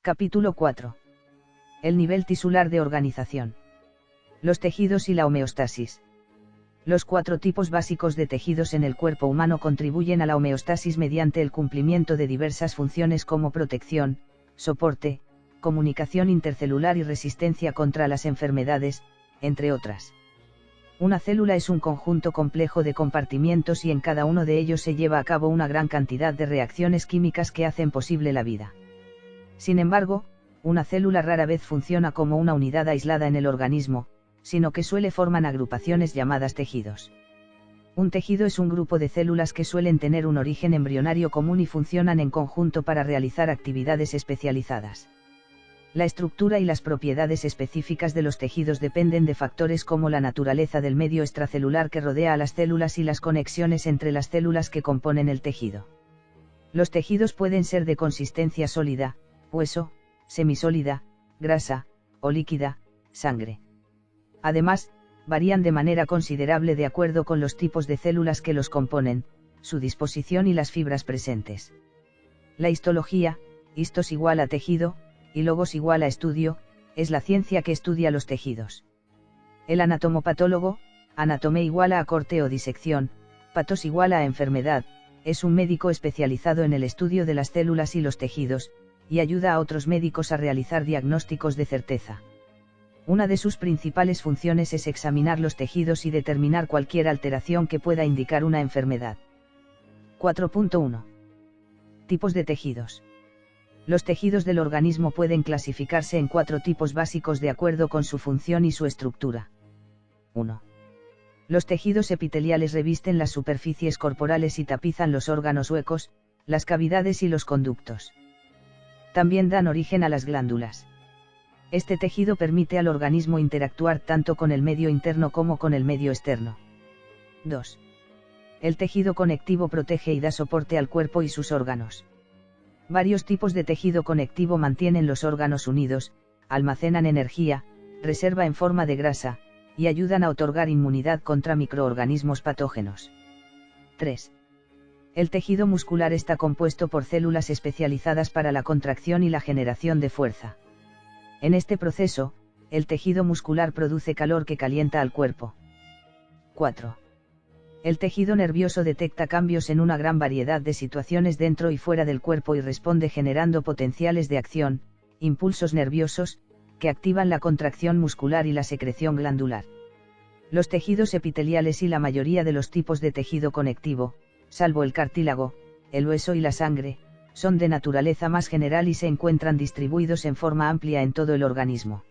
Capítulo 4. El nivel tisular de organización. Los tejidos y la homeostasis. Los 4 tipos básicos de tejidos en el cuerpo humano contribuyen a la homeostasis mediante el cumplimiento de diversas funciones como protección, soporte, comunicación intercelular y resistencia contra las enfermedades, entre otras. Una célula es un conjunto complejo de compartimientos y en cada uno de ellos se lleva a cabo una gran cantidad de reacciones químicas que hacen posible la vida. Sin embargo, una célula rara vez funciona como una unidad aislada en el organismo, sino que suele formar agrupaciones llamadas tejidos. Un tejido es un grupo de células que suelen tener un origen embrionario común y funcionan en conjunto para realizar actividades especializadas. La estructura y las propiedades específicas de los tejidos dependen de factores como la naturaleza del medio extracelular que rodea a las células y las conexiones entre las células que componen el tejido. Los tejidos pueden ser de consistencia sólida, hueso, semisólida, grasa, o líquida, sangre. Además, varían de manera considerable de acuerdo con los tipos de células que los componen, su disposición y las fibras presentes. La histología, histos igual a tejido, y logos igual a estudio, es la ciencia que estudia los tejidos. El anatomopatólogo, anatomía igual a corte o disección, patos igual a enfermedad, es un médico especializado en el estudio de las células y los tejidos, y ayuda a otros médicos a realizar diagnósticos de certeza. Una de sus principales funciones es examinar los tejidos y determinar cualquier alteración que pueda indicar una enfermedad. 4.1. Tipos de tejidos. Los tejidos del organismo pueden clasificarse en 4 tipos básicos de acuerdo con su función y su estructura. 1. Los tejidos epiteliales revisten las superficies corporales y tapizan los órganos huecos, las cavidades y los conductos. También dan origen a las glándulas. Este tejido permite al organismo interactuar tanto con el medio interno como con el medio externo. 2. El tejido conectivo protege y da soporte al cuerpo y sus órganos. Varios tipos de tejido conectivo mantienen los órganos unidos, almacenan energía, reserva en forma de grasa, y ayudan a otorgar inmunidad contra microorganismos patógenos. 3. El tejido muscular está compuesto por células especializadas para la contracción y la generación de fuerza. En este proceso, el tejido muscular produce calor que calienta al cuerpo. 4. El tejido nervioso detecta cambios en una gran variedad de situaciones dentro y fuera del cuerpo y responde generando potenciales de acción, impulsos nerviosos, que activan la contracción muscular y la secreción glandular. Los tejidos epiteliales y la mayoría de los tipos de tejido conectivo, salvo el cartílago, el hueso y la sangre, son de naturaleza más general y se encuentran distribuidos en forma amplia en todo el organismo.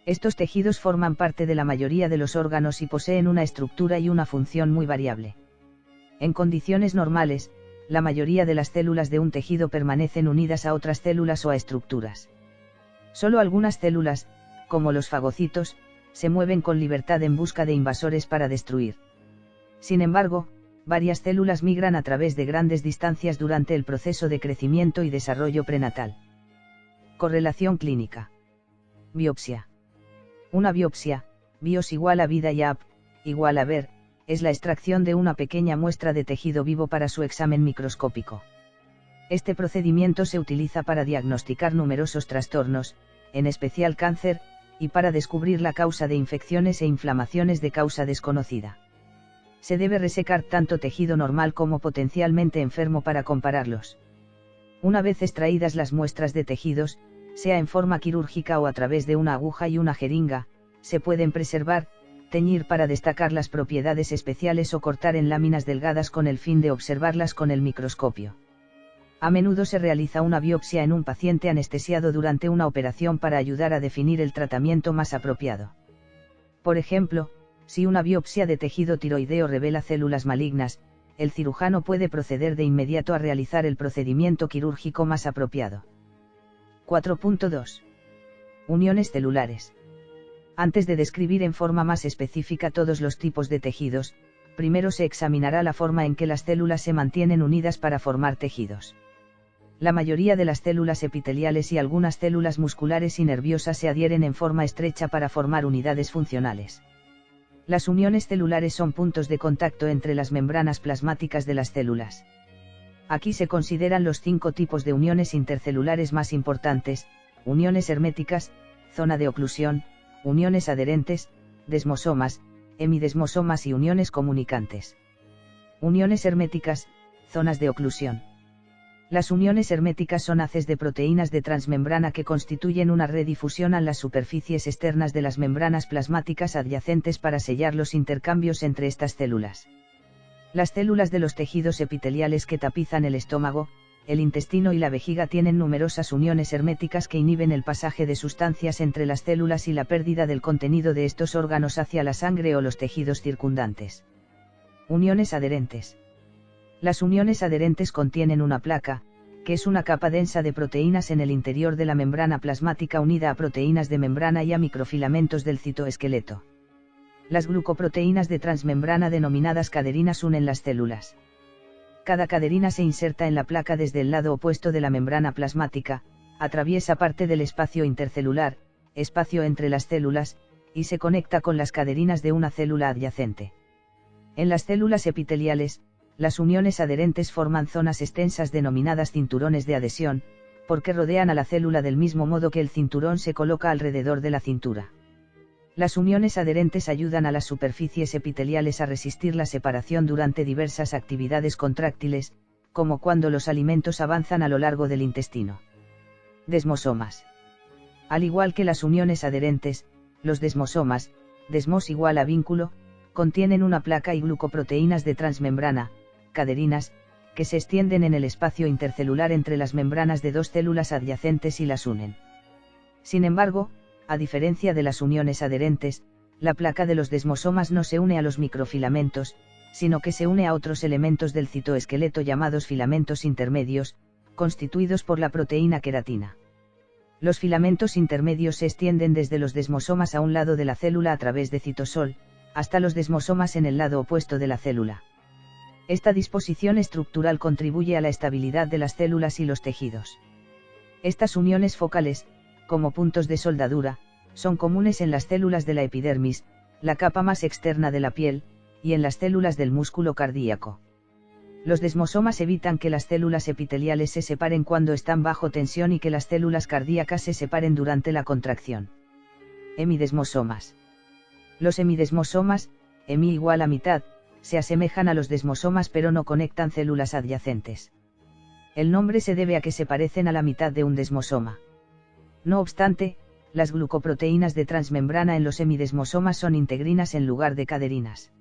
Estos tejidos forman parte de la mayoría de los órganos y poseen una estructura y una función muy variable. En condiciones normales, la mayoría de las células de un tejido permanecen unidas a otras células o a estructuras. Solo algunas células, como los fagocitos, se mueven con libertad en busca de invasores para destruir. Sin embargo, varias células migran a través de grandes distancias durante el proceso de crecimiento y desarrollo prenatal. Correlación clínica. Biopsia. Una biopsia, bios igual a vida y ap, igual a ver, es la extracción de una pequeña muestra de tejido vivo para su examen microscópico. Este procedimiento se utiliza para diagnosticar numerosos trastornos, en especial cáncer, y para descubrir la causa de infecciones e inflamaciones de causa desconocida. Se debe resecar tanto tejido normal como potencialmente enfermo para compararlos. Una vez extraídas las muestras de tejidos, sea en forma quirúrgica o a través de una aguja y una jeringa, se pueden preservar, teñir para destacar las propiedades especiales o cortar en láminas delgadas con el fin de observarlas con el microscopio. A menudo se realiza una biopsia en un paciente anestesiado durante una operación para ayudar a definir el tratamiento más apropiado. Por ejemplo, si una biopsia de tejido tiroideo revela células malignas, el cirujano puede proceder de inmediato a realizar el procedimiento quirúrgico más apropiado. 4.2. Uniones celulares. Antes de describir en forma más específica todos los tipos de tejidos, primero se examinará la forma en que las células se mantienen unidas para formar tejidos. La mayoría de las células epiteliales y algunas células musculares y nerviosas se adhieren en forma estrecha para formar unidades funcionales. Las uniones celulares son puntos de contacto entre las membranas plasmáticas de las células. Aquí se consideran los 5 tipos de uniones intercelulares más importantes: uniones herméticas, zona de oclusión, uniones adherentes, desmosomas, hemidesmosomas y uniones comunicantes. Uniones herméticas, zonas de oclusión. Las uniones herméticas son haces de proteínas de transmembrana que constituyen una red y fusionan las superficies externas de las membranas plasmáticas adyacentes para sellar los intercambios entre estas células. Las células de los tejidos epiteliales que tapizan el estómago, el intestino y la vejiga tienen numerosas uniones herméticas que inhiben el pasaje de sustancias entre las células y la pérdida del contenido de estos órganos hacia la sangre o los tejidos circundantes. Uniones adherentes. Las uniones adherentes contienen una placa, que es una capa densa de proteínas en el interior de la membrana plasmática unida a proteínas de membrana y a microfilamentos del citoesqueleto. Las glucoproteínas de transmembrana denominadas caderinas unen las células. Cada caderina se inserta en la placa desde el lado opuesto de la membrana plasmática, atraviesa parte del espacio intercelular, espacio entre las células, y se conecta con las caderinas de una célula adyacente. En las células epiteliales, las uniones adherentes forman zonas extensas denominadas cinturones de adhesión, porque rodean a la célula del mismo modo que el cinturón se coloca alrededor de la cintura. Las uniones adherentes ayudan a las superficies epiteliales a resistir la separación durante diversas actividades contráctiles, como cuando los alimentos avanzan a lo largo del intestino. Desmosomas. Al igual que las uniones adherentes, los desmosomas, desmos igual a vínculo, contienen una placa y glucoproteínas de transmembrana, caderinas, que se extienden en el espacio intercelular entre las membranas de dos células adyacentes y las unen. Sin embargo, a diferencia de las uniones adherentes, la placa de los desmosomas no se une a los microfilamentos, sino que se une a otros elementos del citoesqueleto llamados filamentos intermedios, constituidos por la proteína queratina. Los filamentos intermedios se extienden desde los desmosomas a un lado de la célula a través de citosol, hasta los desmosomas en el lado opuesto de la célula. Esta disposición estructural contribuye a la estabilidad de las células y los tejidos. Estas uniones focales, como puntos de soldadura, son comunes en las células de la epidermis, la capa más externa de la piel, y en las células del músculo cardíaco. Los desmosomas evitan que las células epiteliales se separen cuando están bajo tensión y que las células cardíacas se separen durante la contracción. Hemidesmosomas. Los hemidesmosomas, hemi igual a mitad, se asemejan a los desmosomas pero no conectan células adyacentes. El nombre se debe a que se parecen a la mitad de un desmosoma. No obstante, las glucoproteínas de transmembrana en los hemidesmosomas son integrinas en lugar de caderinas.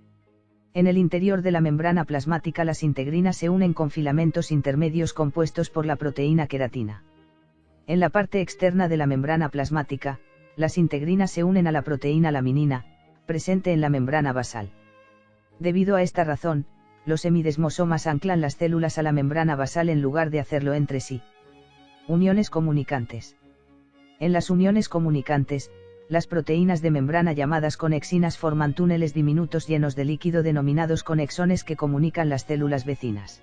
En el interior de la membrana plasmática las integrinas se unen con filamentos intermedios compuestos por la proteína queratina. En la parte externa de la membrana plasmática, las integrinas se unen a la proteína laminina, presente en la membrana basal. Debido a esta razón, los hemidesmosomas anclan las células a la membrana basal en lugar de hacerlo entre sí. Uniones comunicantes. En las uniones comunicantes, las proteínas de membrana llamadas conexinas forman túneles diminutos llenos de líquido denominados conexones que comunican las células vecinas.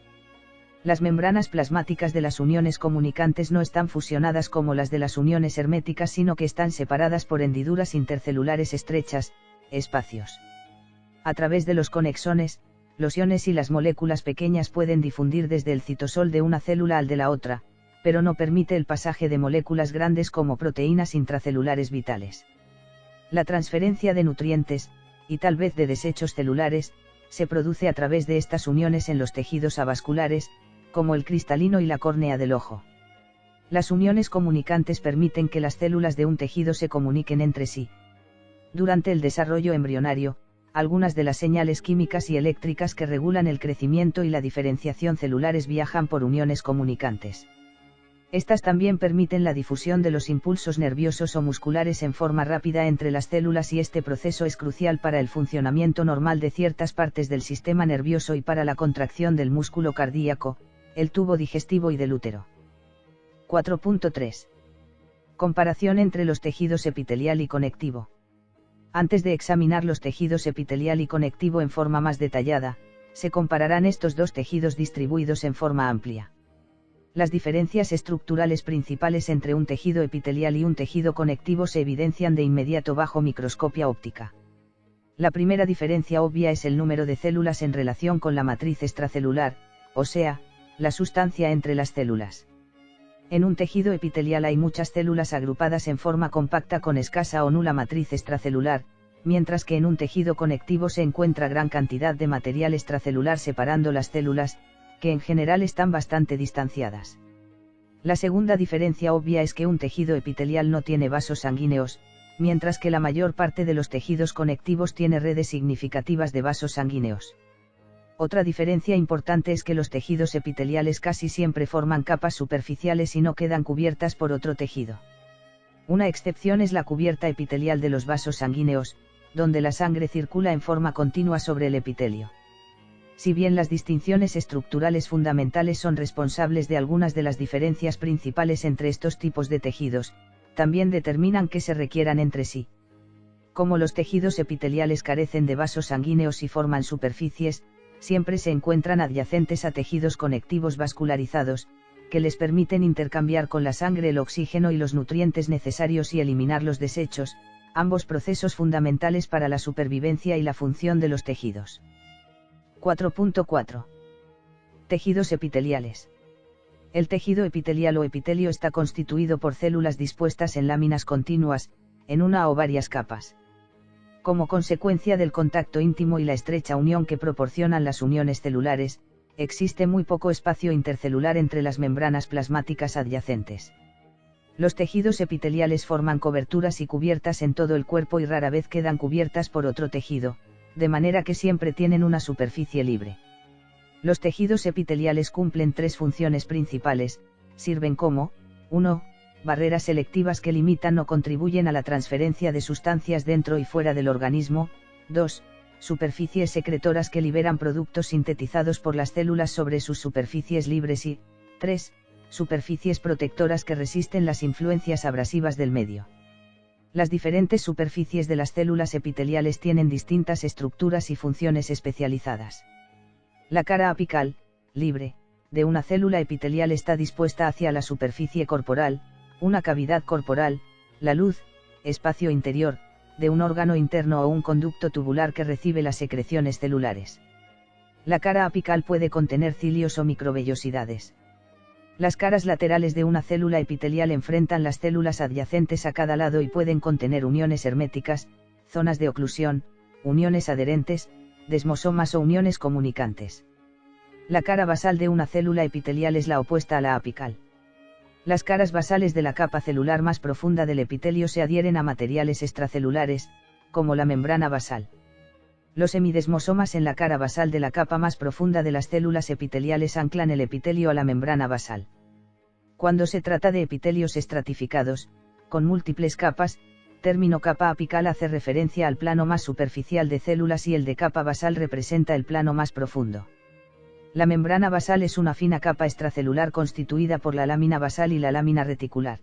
Las membranas plasmáticas de las uniones comunicantes no están fusionadas como las de las uniones herméticas, sino que están separadas por hendiduras intercelulares estrechas, espacios. A través de los conexones, los iones y las moléculas pequeñas pueden difundir desde el citosol de una célula al de la otra, pero no permite el pasaje de moléculas grandes como proteínas intracelulares vitales. La transferencia de nutrientes, y tal vez de desechos celulares, se produce a través de estas uniones en los tejidos avasculares, como el cristalino y la córnea del ojo. Las uniones comunicantes permiten que las células de un tejido se comuniquen entre sí. Durante el desarrollo embrionario, algunas de las señales químicas y eléctricas que regulan el crecimiento y la diferenciación celulares viajan por uniones comunicantes. Estas también permiten la difusión de los impulsos nerviosos o musculares en forma rápida entre las células y este proceso es crucial para el funcionamiento normal de ciertas partes del sistema nervioso y para la contracción del músculo cardíaco, el tubo digestivo y del útero. 4.3. Comparación entre los tejidos epitelial y conectivo. Antes de examinar los tejidos epitelial y conectivo en forma más detallada, se compararán estos dos tejidos distribuidos en forma amplia. Las diferencias estructurales principales entre un tejido epitelial y un tejido conectivo se evidencian de inmediato bajo microscopia óptica. La primera diferencia obvia es el número de células en relación con la matriz extracelular, o sea, la sustancia entre las células. En un tejido epitelial hay muchas células agrupadas en forma compacta con escasa o nula matriz extracelular, mientras que en un tejido conectivo se encuentra gran cantidad de material extracelular separando las células, que en general están bastante distanciadas. La segunda diferencia obvia es que un tejido epitelial no tiene vasos sanguíneos, mientras que la mayor parte de los tejidos conectivos tiene redes significativas de vasos sanguíneos. Otra diferencia importante es que los tejidos epiteliales casi siempre forman capas superficiales y no quedan cubiertas por otro tejido. Una excepción es la cubierta epitelial de los vasos sanguíneos, donde la sangre circula en forma continua sobre el epitelio. Si bien las distinciones estructurales fundamentales son responsables de algunas de las diferencias principales entre estos tipos de tejidos, también determinan qué se requieran entre sí. Como los tejidos epiteliales carecen de vasos sanguíneos y forman superficies, siempre se encuentran adyacentes a tejidos conectivos vascularizados, que les permiten intercambiar con la sangre el oxígeno y los nutrientes necesarios y eliminar los desechos, ambos procesos fundamentales para la supervivencia y la función de los tejidos. 4.4. Tejidos epiteliales. El tejido epitelial o epitelio está constituido por células dispuestas en láminas continuas, en una o varias capas. Como consecuencia del contacto íntimo y la estrecha unión que proporcionan las uniones celulares, existe muy poco espacio intercelular entre las membranas plasmáticas adyacentes. Los tejidos epiteliales forman coberturas y cubiertas en todo el cuerpo y rara vez quedan cubiertas por otro tejido, de manera que siempre tienen una superficie libre. Los tejidos epiteliales cumplen tres funciones principales: sirven como 1. Barreras selectivas que limitan o contribuyen a la transferencia de sustancias dentro y fuera del organismo; 2. Superficies secretoras que liberan productos sintetizados por las células sobre sus superficies libres; y 3. Superficies protectoras que resisten las influencias abrasivas del medio. Las diferentes superficies de las células epiteliales tienen distintas estructuras y funciones especializadas. La cara apical, libre, de una célula epitelial está dispuesta hacia la superficie corporal, una cavidad corporal; la luz, espacio interior, de un órgano interno o un conducto tubular que recibe las secreciones celulares. La cara apical puede contener cilios o microvellosidades. Las caras laterales de una célula epitelial enfrentan las células adyacentes a cada lado y pueden contener uniones herméticas, zonas de oclusión, uniones adherentes, desmosomas o uniones comunicantes. La cara basal de una célula epitelial es la opuesta a la apical. Las caras basales de la capa celular más profunda del epitelio se adhieren a materiales extracelulares, como la membrana basal. Los hemidesmosomas en la cara basal de la capa más profunda de las células epiteliales anclan el epitelio a la membrana basal. Cuando se trata de epitelios estratificados, con múltiples capas, término capa apical hace referencia al plano más superficial de células y el de capa basal representa el plano más profundo. La membrana basal es una fina capa extracelular constituida por la lámina basal y la lámina reticular.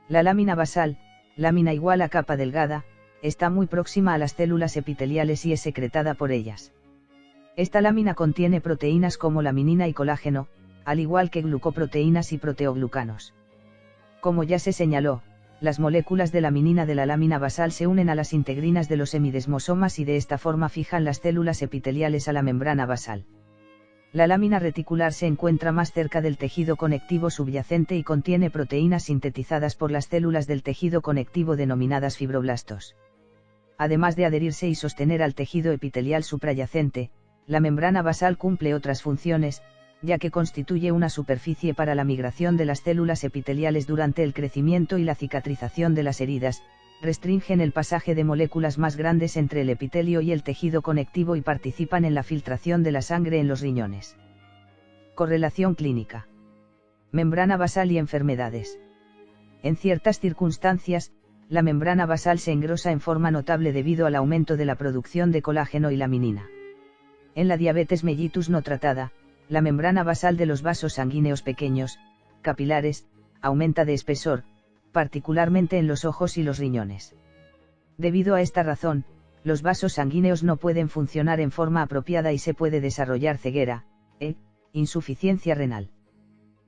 La lámina basal, lámina igual a capa delgada, está muy próxima a las células epiteliales y es secretada por ellas. Esta lámina contiene proteínas como laminina y colágeno, al igual que glucoproteínas y proteoglucanos. Como ya se señaló, las moléculas de laminina de la lámina basal se unen a las integrinas de los hemidesmosomas y de esta forma fijan las células epiteliales a la membrana basal. La lámina reticular se encuentra más cerca del tejido conectivo subyacente y contiene proteínas sintetizadas por las células del tejido conectivo denominadas fibroblastos. Además de adherirse y sostener al tejido epitelial suprayacente, la membrana basal cumple otras funciones, ya que constituye una superficie para la migración de las células epiteliales durante el crecimiento y la cicatrización de las heridas, restringen el pasaje de moléculas más grandes entre el epitelio y el tejido conectivo y participan en la filtración de la sangre en los riñones. Correlación clínica. Membrana basal y enfermedades. En ciertas circunstancias, la membrana basal se engrosa en forma notable debido al aumento de la producción de colágeno y laminina. En la diabetes mellitus no tratada, la membrana basal de los vasos sanguíneos pequeños, capilares, aumenta de espesor, particularmente en los ojos y los riñones. Debido a esta razón, los vasos sanguíneos no pueden funcionar en forma apropiada y se puede desarrollar ceguera, insuficiencia renal.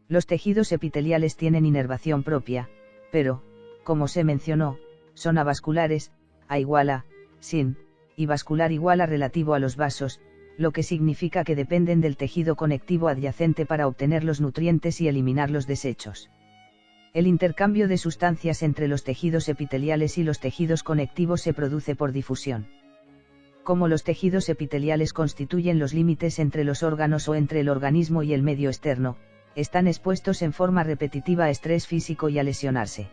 Los tejidos epiteliales tienen inervación propia, pero, como se mencionó, son avasculares, A igual a, sin, y vascular igual a relativo a los vasos, lo que significa que dependen del tejido conectivo adyacente para obtener los nutrientes y eliminar los desechos. El intercambio de sustancias entre los tejidos epiteliales y los tejidos conectivos se produce por difusión. Como los tejidos epiteliales constituyen los límites entre los órganos o entre el organismo y el medio externo, están expuestos en forma repetitiva a estrés físico y a lesionarse.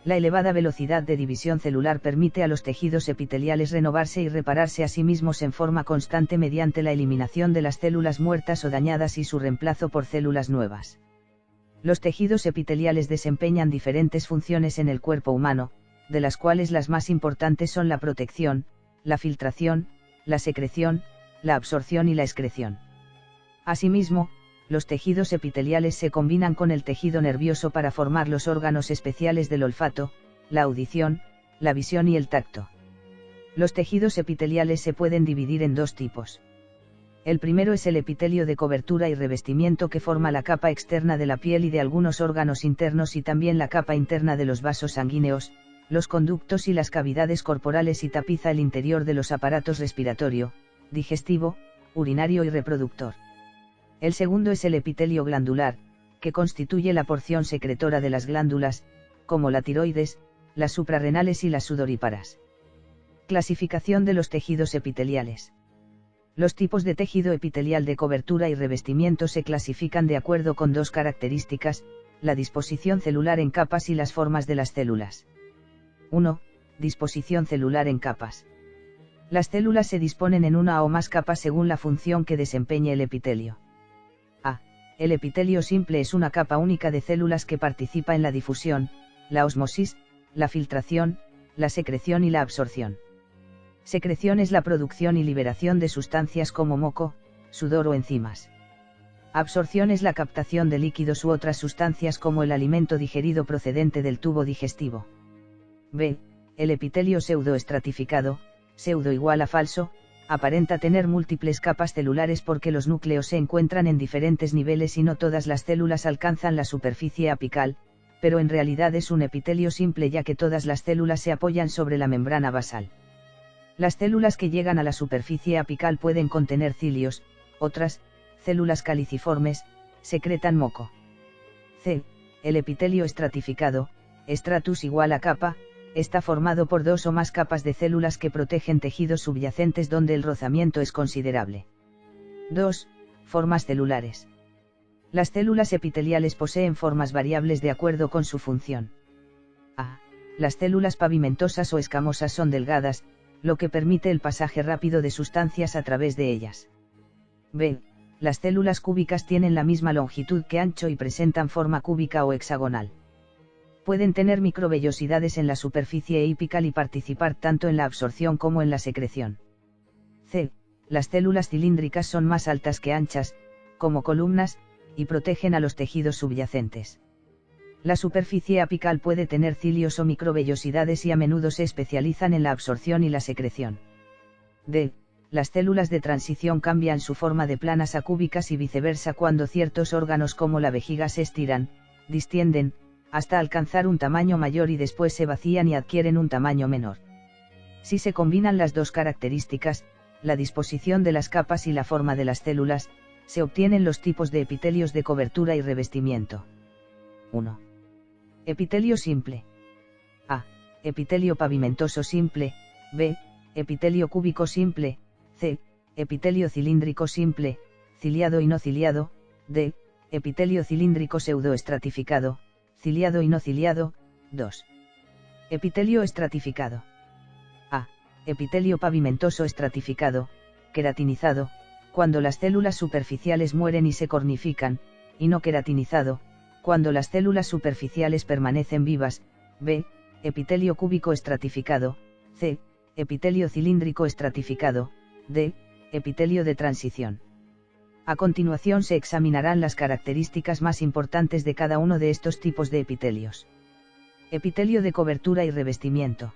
La elevada velocidad de división celular permite a los tejidos epiteliales renovarse y repararse a sí mismos en forma constante mediante la eliminación de las células muertas o dañadas y su reemplazo por células nuevas. Los tejidos epiteliales desempeñan diferentes funciones en el cuerpo humano, de las cuales las más importantes son la protección, la filtración, la secreción, la absorción y la excreción. Asimismo, los tejidos epiteliales se combinan con el tejido nervioso para formar los órganos especiales del olfato, la audición, la visión y el tacto. Los tejidos epiteliales se pueden dividir en dos tipos. El primero es el epitelio de cobertura y revestimiento que forma la capa externa de la piel y de algunos órganos internos y también la capa interna de los vasos sanguíneos, los conductos y las cavidades corporales y tapiza el interior de los aparatos respiratorio, digestivo, urinario y reproductor. El segundo es el epitelio glandular, que constituye la porción secretora de las glándulas, como la tiroides, las suprarrenales y las sudoríparas. Clasificación de los tejidos epiteliales. Los tipos de tejido epitelial de cobertura y revestimiento se clasifican de acuerdo con dos características, la disposición celular en capas y las formas de las células. 1. Disposición celular en capas. Las células se disponen en una o más capas según la función que desempeñe el epitelio. A. El epitelio simple es una capa única de células que participa en la difusión, la ósmosis, la filtración, la secreción y la absorción. Secreción es la producción y liberación de sustancias como moco, sudor o enzimas. Absorción es la captación de líquidos u otras sustancias como el alimento digerido procedente del tubo digestivo. B. El epitelio pseudoestratificado, pseudo igual a falso, aparenta tener múltiples capas celulares porque los núcleos se encuentran en diferentes niveles y no todas las células alcanzan la superficie apical, pero en realidad es un epitelio simple ya que todas las células se apoyan sobre la membrana basal. Las células que llegan a la superficie apical pueden contener cilios, otras, células caliciformes, secretan moco. C. El epitelio estratificado, stratus igual a capa, está formado por dos o más capas de células que protegen tejidos subyacentes donde el rozamiento es considerable. 2. Formas celulares. Las células epiteliales poseen formas variables de acuerdo con su función. A. Las células pavimentosas o escamosas son delgadas, lo que permite el pasaje rápido de sustancias a través de ellas. B. Las células cúbicas tienen la misma longitud que ancho y presentan forma cúbica o hexagonal. Pueden tener microvellosidades en la superficie apical y participar tanto en la absorción como en la secreción. C. Las células cilíndricas son más altas que anchas, como columnas, y protegen a los tejidos subyacentes. La superficie apical puede tener cilios o microvellosidades y a menudo se especializan en la absorción y la secreción. D. Las células de transición cambian su forma de planas a cúbicas y viceversa cuando ciertos órganos como la vejiga se estiran, distienden, hasta alcanzar un tamaño mayor y después se vacían y adquieren un tamaño menor. Si se combinan las dos características, la disposición de las capas y la forma de las células, se obtienen los tipos de epitelios de cobertura y revestimiento. 1. Epitelio simple. A. Epitelio pavimentoso simple. B. Epitelio cúbico simple. C. Epitelio cilíndrico simple, ciliado y no ciliado. D. Epitelio cilíndrico pseudoestratificado, ciliado y no ciliado. 2. Epitelio estratificado. A. Epitelio pavimentoso estratificado, queratinizado, cuando las células superficiales mueren y se cornifican, y no queratinizado, cuando las células superficiales permanecen vivas. B. Epitelio cúbico estratificado. C. Epitelio cilíndrico estratificado. D. Epitelio de transición. A continuación se examinarán las características más importantes de cada uno de estos tipos de epitelios. Epitelio de cobertura y revestimiento.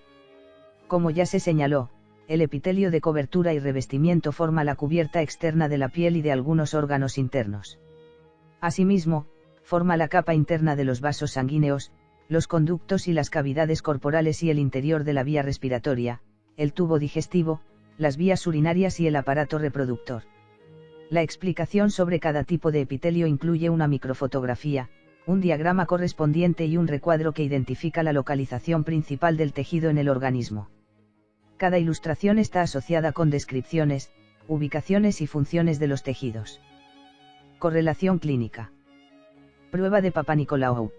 Como ya se señaló, el epitelio de cobertura y revestimiento forma la cubierta externa de la piel y de algunos órganos internos. Asimismo, forma la capa interna de los vasos sanguíneos, los conductos y las cavidades corporales y el interior de la vía respiratoria, el tubo digestivo, las vías urinarias y el aparato reproductor. La explicación sobre cada tipo de epitelio incluye una microfotografía, un diagrama correspondiente y un recuadro que identifica la localización principal del tejido en el organismo. Cada ilustración está asociada con descripciones, ubicaciones y funciones de los tejidos. Correlación clínica. Prueba de Papanicolau.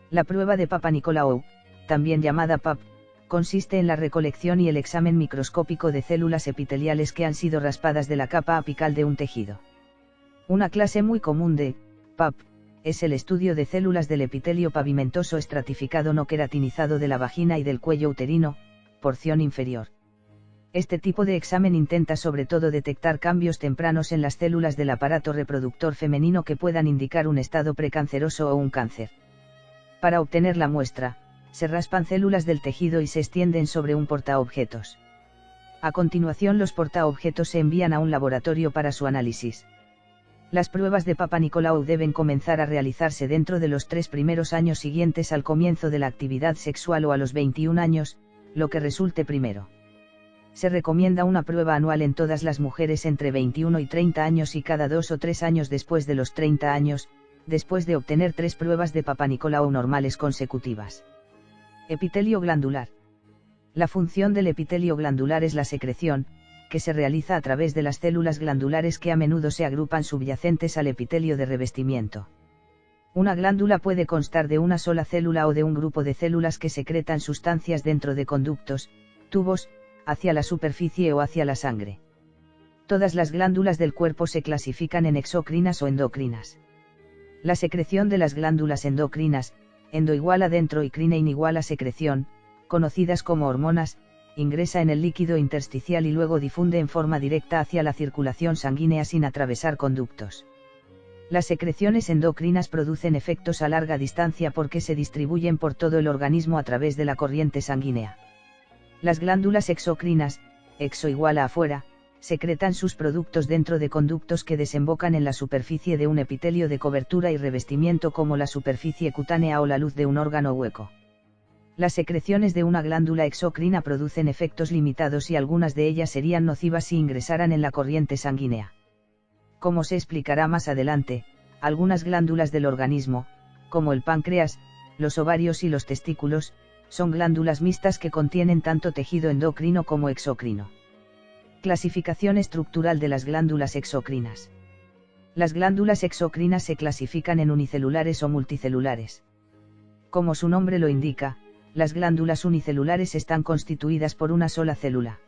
La prueba de Papanicolau, también llamada PAP, consiste en la recolección y el examen microscópico de células epiteliales que han sido raspadas de la capa apical de un tejido. Una clase muy común de PAP es el estudio de células del epitelio pavimentoso estratificado no queratinizado de la vagina y del cuello uterino, porción inferior. Este tipo de examen intenta sobre todo detectar cambios tempranos en las células del aparato reproductor femenino que puedan indicar un estado precanceroso o un cáncer. Para obtener la muestra, se raspan células del tejido y se extienden sobre un portaobjetos. A continuación los portaobjetos se envían a un laboratorio para su análisis. Las pruebas de Papanicolau deben comenzar a realizarse dentro de los 3 primeros años siguientes al comienzo de la actividad sexual o a los 21 años, lo que resulte primero. Se recomienda una prueba anual en todas las mujeres entre 21 y 30 años y cada 2 o 3 años después de los 30 años, después de obtener 3 pruebas de Papanicolau normales consecutivas. Epitelio glandular. La función del epitelio glandular es la secreción, que se realiza a través de las células glandulares que a menudo se agrupan subyacentes al epitelio de revestimiento. Una glándula puede constar de una sola célula o de un grupo de células que secretan sustancias dentro de conductos, tubos, hacia la superficie o hacia la sangre. Todas las glándulas del cuerpo se clasifican en exocrinas o endocrinas. La secreción de las glándulas endocrinas, endo igual a dentro y crinein igual a secreción, conocidas como hormonas, ingresa en el líquido intersticial y luego difunde en forma directa hacia la circulación sanguínea sin atravesar conductos. Las secreciones endocrinas producen efectos a larga distancia porque se distribuyen por todo el organismo a través de la corriente sanguínea. Las glándulas exocrinas, exo igual a afuera, secretan sus productos dentro de conductos que desembocan en la superficie de un epitelio de cobertura y revestimiento como la superficie cutánea o la luz de un órgano hueco. Las secreciones de una glándula exocrina producen efectos limitados y algunas de ellas serían nocivas si ingresaran en la corriente sanguínea. Como se explicará más adelante, algunas glándulas del organismo, como el páncreas, los ovarios y los testículos, son glándulas mixtas que contienen tanto tejido endocrino como exocrino. Clasificación estructural de las glándulas exocrinas. Las glándulas exocrinas se clasifican en unicelulares o multicelulares. Como su nombre lo indica, las glándulas unicelulares están constituidas por una sola célula.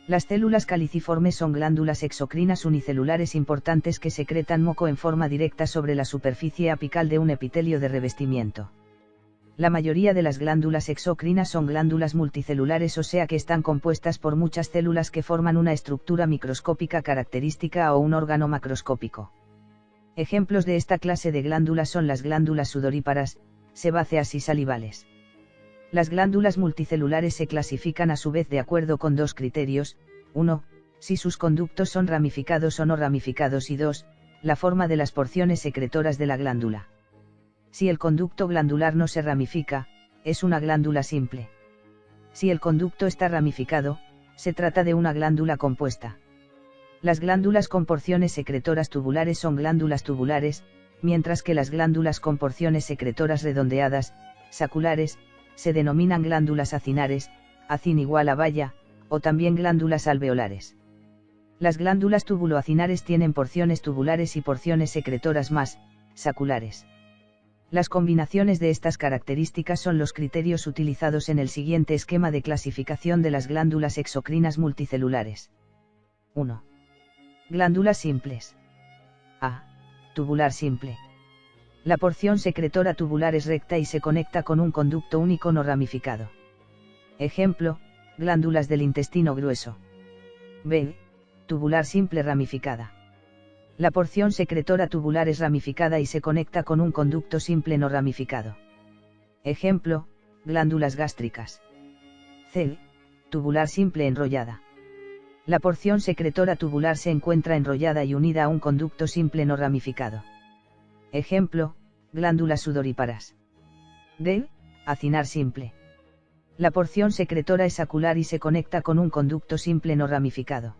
Las células caliciformes son glándulas exocrinas unicelulares importantes que secretan moco en forma directa sobre la superficie apical de un epitelio de revestimiento. La mayoría de las glándulas exocrinas son glándulas multicelulares, o sea que están compuestas por muchas células que forman una estructura microscópica característica o un órgano macroscópico. Ejemplos de esta clase de glándulas son las glándulas sudoríparas, sebáceas y salivales. Las glándulas multicelulares se clasifican a su vez de acuerdo con 2 criterios: 1, si sus conductos son ramificados o no ramificados, y 2, la forma de las porciones secretoras de la glándula. Si el conducto glandular no se ramifica, es una glándula simple. Si el conducto está ramificado, se trata de una glándula compuesta. Las glándulas con porciones secretoras tubulares son glándulas tubulares, mientras que las glándulas con porciones secretoras redondeadas, saculares, se denominan glándulas acinares, acin igual a valla, o también glándulas alveolares. Las glándulas tubuloacinares tienen porciones tubulares y porciones secretoras más saculares. Las combinaciones de estas características son los criterios utilizados en el siguiente esquema de clasificación de las glándulas exocrinas multicelulares. 1. Glándulas simples. A. Tubular simple. La porción secretora tubular es recta y se conecta con un conducto único no ramificado. Ejemplo: glándulas del intestino grueso. B. Tubular simple ramificada. La porción secretora tubular es ramificada y se conecta con un conducto simple no ramificado. Ejemplo: glándulas gástricas. C. Tubular simple enrollada. La porción secretora tubular se encuentra enrollada y unida a un conducto simple no ramificado. Ejemplo: glándulas sudoríparas. D. Acinar simple. La porción secretora es acular y se conecta con un conducto simple no ramificado.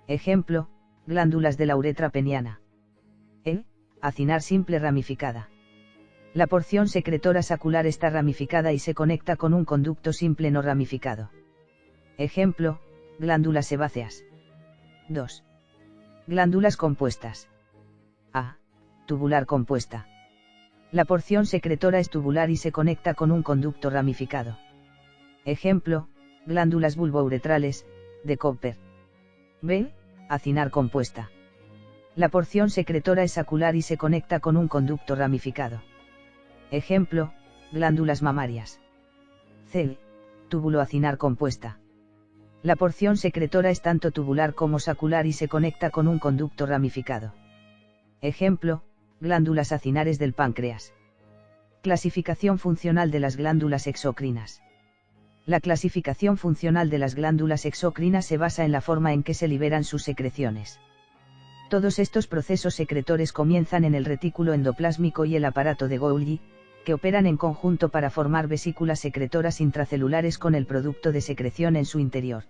Ejemplo, glándulas de la uretra peniana. Acinar simple ramificada. La porción secretora sacular está ramificada y se conecta con un conducto simple no ramificado. Ejemplo, glándulas sebáceas. 2. Glándulas compuestas. A. Tubular compuesta. La porción secretora es tubular y se conecta con un conducto ramificado. Ejemplo, glándulas bulbouretrales, de Cooper. B. Acinar compuesta. La porción secretora es acular y se conecta con un conducto ramificado. Ejemplo, glándulas mamarias. C. Túbulo acinar compuesta. La porción secretora es tanto tubular como sacular y se conecta con un conducto ramificado. Ejemplo, glándulas acinares del páncreas. Clasificación funcional de las glándulas exocrinas. La clasificación funcional de las glándulas exocrinas se basa en la forma en que se liberan sus secreciones. Todos estos procesos secretores comienzan en el retículo endoplásmico y el aparato de Golgi, que operan en conjunto para formar vesículas secretoras intracelulares con el producto de secreción en su interior.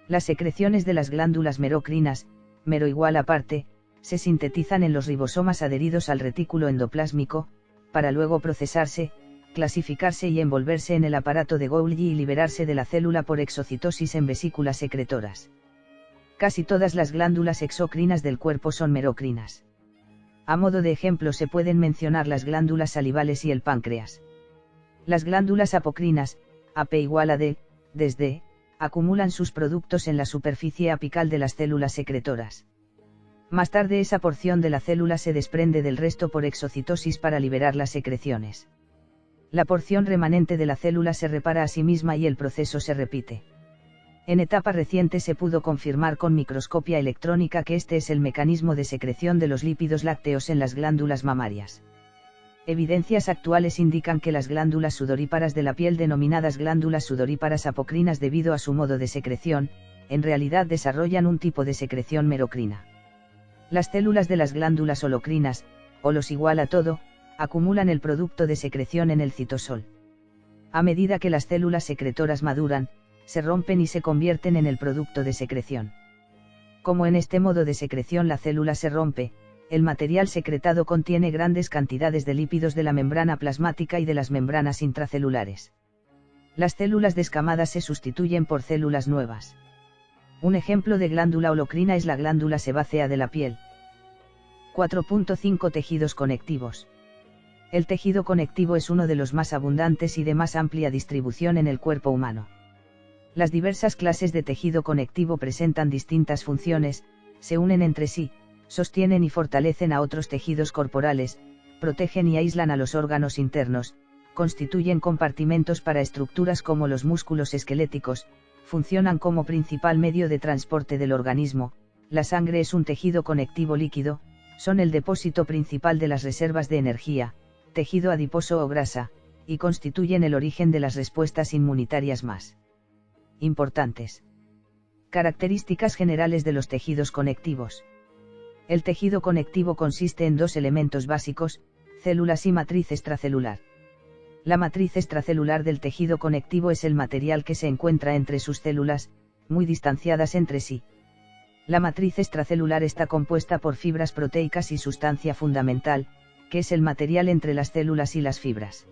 Las secreciones de las glándulas merocrinas, mero igual aparte, se sintetizan en los ribosomas adheridos al retículo endoplásmico, para luego procesarse, clasificarse y envolverse en el aparato de Golgi y liberarse de la célula por exocitosis en vesículas secretoras. Casi todas las glándulas exocrinas del cuerpo son merocrinas. A modo de ejemplo se pueden mencionar las glándulas salivales y el páncreas. Las glándulas apocrinas, AP igual a D, desde, acumulan sus productos en la superficie apical de las células secretoras. Más tarde esa porción de la célula se desprende del resto por exocitosis para liberar las secreciones. La porción remanente de la célula se repara a sí misma y el proceso se repite. En etapa reciente se pudo confirmar con microscopia electrónica que este es el mecanismo de secreción de los lípidos lácteos en las glándulas mamarias. Evidencias actuales indican que las glándulas sudoríparas de la piel denominadas glándulas sudoríparas apocrinas debido a su modo de secreción, en realidad desarrollan un tipo de secreción merocrina. Las células de las glándulas holocrinas, holos igual a todo, acumulan el producto de secreción en el citosol. A medida que las células secretoras maduran, se rompen y se convierten en el producto de secreción. Como en este modo de secreción la célula se rompe, el material secretado contiene grandes cantidades de lípidos de la membrana plasmática y de las membranas intracelulares. Las células descamadas se sustituyen por células nuevas. Un ejemplo de glándula holocrina es la glándula sebácea de la piel. 4.5 Tejidos conectivos. El tejido conectivo es uno de los más abundantes y de más amplia distribución en el cuerpo humano. Las diversas clases de tejido conectivo presentan distintas funciones, se unen entre sí, sostienen y fortalecen a otros tejidos corporales, protegen y aíslan a los órganos internos, constituyen compartimentos para estructuras como los músculos esqueléticos, funcionan como principal medio de transporte del organismo. La sangre es un tejido conectivo líquido, son el depósito principal de las reservas de energía, tejido adiposo o grasa, y constituyen el origen de las respuestas inmunitarias más importantes. Características generales de los tejidos conectivos. El tejido conectivo consiste en dos elementos básicos, células y matriz extracelular. La matriz extracelular del tejido conectivo es el material que se encuentra entre sus células, muy distanciadas entre sí. La matriz extracelular está compuesta por fibras proteicas y sustancia fundamental, que es el material entre las células y las fibras.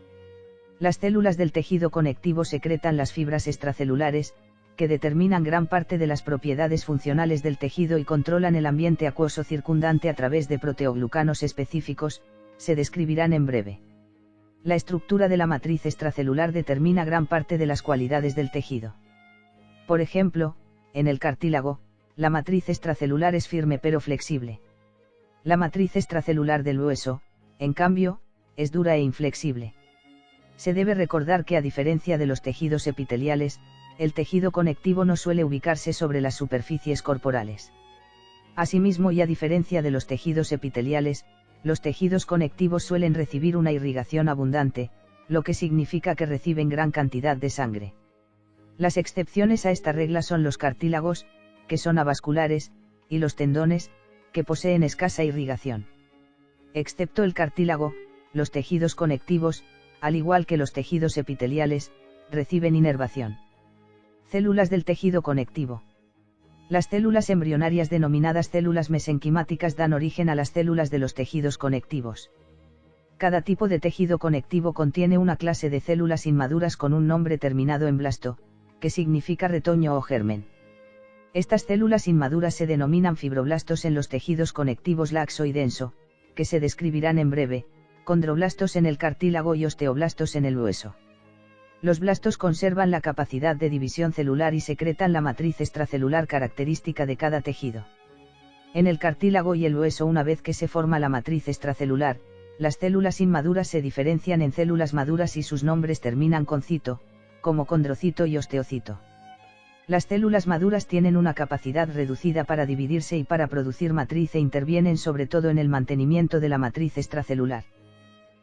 Las células del tejido conectivo secretan las fibras extracelulares, que determinan gran parte de las propiedades funcionales del tejido y controlan el ambiente acuoso circundante a través de proteoglucanos específicos, se describirán en breve. La estructura de la matriz extracelular determina gran parte de las cualidades del tejido. Por ejemplo, en el cartílago, la matriz extracelular es firme pero flexible. La matriz extracelular del hueso, en cambio, es dura e inflexible. Se debe recordar que a diferencia de los tejidos epiteliales, el tejido conectivo no suele ubicarse sobre las superficies corporales. Asimismo y a diferencia de los tejidos epiteliales, los tejidos conectivos suelen recibir una irrigación abundante, lo que significa que reciben gran cantidad de sangre. Las excepciones a esta regla son los cartílagos, que son avasculares, y los tendones, que poseen escasa irrigación. Excepto el cartílago, los tejidos conectivos, al igual que los tejidos epiteliales, reciben inervación. Células del tejido conectivo. Las células embrionarias denominadas células mesenquimáticas dan origen a las células de los tejidos conectivos. Cada tipo de tejido conectivo contiene una clase de células inmaduras con un nombre terminado en blasto, que significa retoño o germen. Estas células inmaduras se denominan fibroblastos en los tejidos conectivos laxo y denso, que se describirán en breve, condroblastos en el cartílago y osteoblastos en el hueso. Los blastos conservan la capacidad de división celular y secretan la matriz extracelular característica de cada tejido. En el cartílago y el hueso, una vez que se forma la matriz extracelular, las células inmaduras se diferencian en células maduras y sus nombres terminan con cito, como condrocito y osteocito. Las células maduras tienen una capacidad reducida para dividirse y para producir matriz e intervienen sobre todo en el mantenimiento de la matriz extracelular.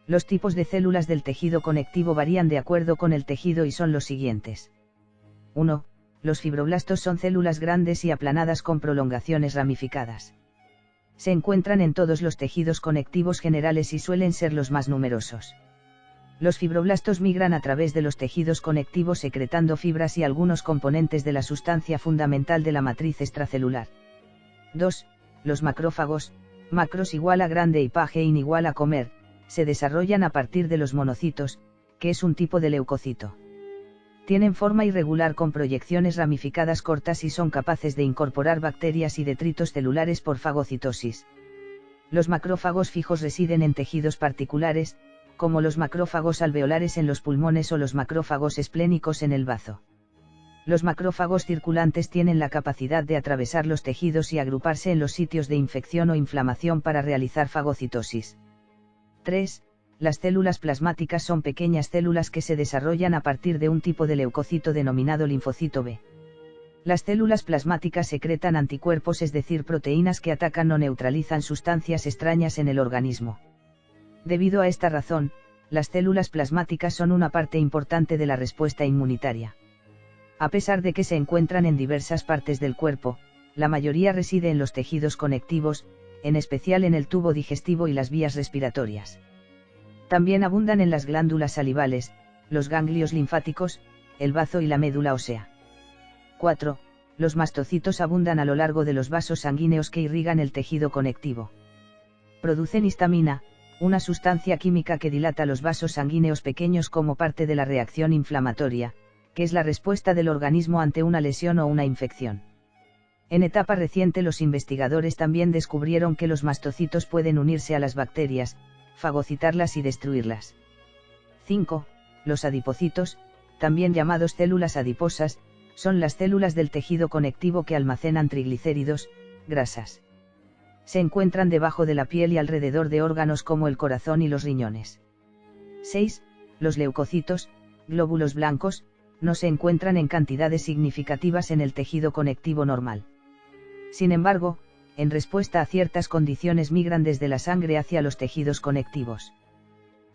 Los tipos de células del tejido conectivo varían de acuerdo con el tejido y son los siguientes. 1. Los fibroblastos son células grandes y aplanadas con prolongaciones ramificadas. Se encuentran en todos los tejidos conectivos generales y suelen ser los más numerosos. Los fibroblastos migran a través de los tejidos conectivos secretando fibras y algunos componentes de la sustancia fundamental de la matriz extracelular. 2. Los macrófagos, macros igual a grande y pagein igual a comer, se desarrollan a partir de los monocitos, que es un tipo de leucocito. Tienen forma irregular con proyecciones ramificadas cortas y son capaces de incorporar bacterias y detritos celulares por fagocitosis. Los macrófagos fijos residen en tejidos particulares, como los macrófagos alveolares en los pulmones o los macrófagos esplénicos en el bazo. Los macrófagos circulantes tienen la capacidad de atravesar los tejidos y agruparse en los sitios de infección o inflamación para realizar fagocitosis. 3. Las células plasmáticas son pequeñas células que se desarrollan a partir de un tipo de leucocito denominado linfocito B. Las células plasmáticas secretan anticuerpos, es decir, proteínas que atacan o neutralizan sustancias extrañas en el organismo. Debido a esta razón, las células plasmáticas son una parte importante de la respuesta inmunitaria. A pesar de que se encuentran en diversas partes del cuerpo, la mayoría reside en los tejidos conectivos, en especial en el tubo digestivo y las vías respiratorias. También abundan en las glándulas salivales, los ganglios linfáticos, el bazo y la médula ósea. 4. Los mastocitos abundan a lo largo de los vasos sanguíneos que irrigan el tejido conectivo. Producen histamina, una sustancia química que dilata los vasos sanguíneos pequeños como parte de la reacción inflamatoria, que es la respuesta del organismo ante una lesión o una infección. En etapa reciente los investigadores también descubrieron que los mastocitos pueden unirse a las bacterias, fagocitarlas y destruirlas. 5. Los adipocitos, también llamados células adiposas, son las células del tejido conectivo que almacenan triglicéridos, grasas. Se encuentran debajo de la piel y alrededor de órganos como el corazón y los riñones. 6. Los leucocitos, glóbulos blancos, no se encuentran en cantidades significativas en el tejido conectivo normal. Sin embargo, en respuesta a ciertas condiciones migran desde la sangre hacia los tejidos conectivos.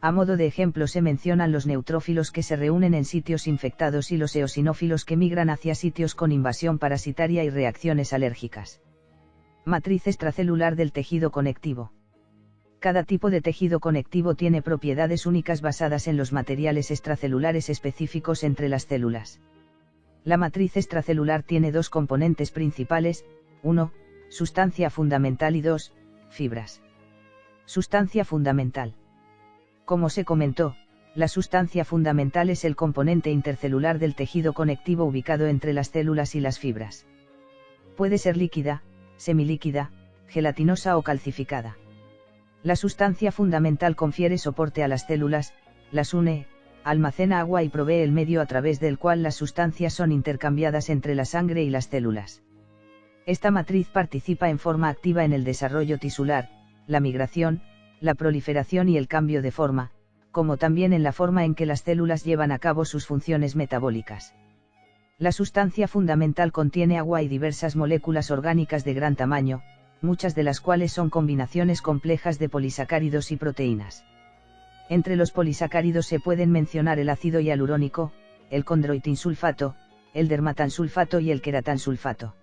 A modo de ejemplo se mencionan los neutrófilos que se reúnen en sitios infectados y los eosinófilos que migran hacia sitios con invasión parasitaria y reacciones alérgicas. Matriz extracelular del tejido conectivo. Cada tipo de tejido conectivo tiene propiedades únicas basadas en los materiales extracelulares específicos entre las células. La matriz extracelular tiene dos componentes principales: 1. Sustancia fundamental y 2. Fibras. Sustancia fundamental. Como se comentó, la sustancia fundamental es el componente intercelular del tejido conectivo ubicado entre las células y las fibras. Puede ser líquida, semilíquida, gelatinosa o calcificada. La sustancia fundamental confiere soporte a las células, las une, almacena agua y provee el medio a través del cual las sustancias son intercambiadas entre la sangre y las células. Esta matriz participa en forma activa en el desarrollo tisular, la migración, la proliferación y el cambio de forma, como también en la forma en que las células llevan a cabo sus funciones metabólicas. La sustancia fundamental contiene agua y diversas moléculas orgánicas de gran tamaño, muchas de las cuales son combinaciones complejas de polisacáridos y proteínas. Entre los polisacáridos se pueden mencionar el ácido hialurónico, el condroitinsulfato, el dermatansulfato y el queratansulfato.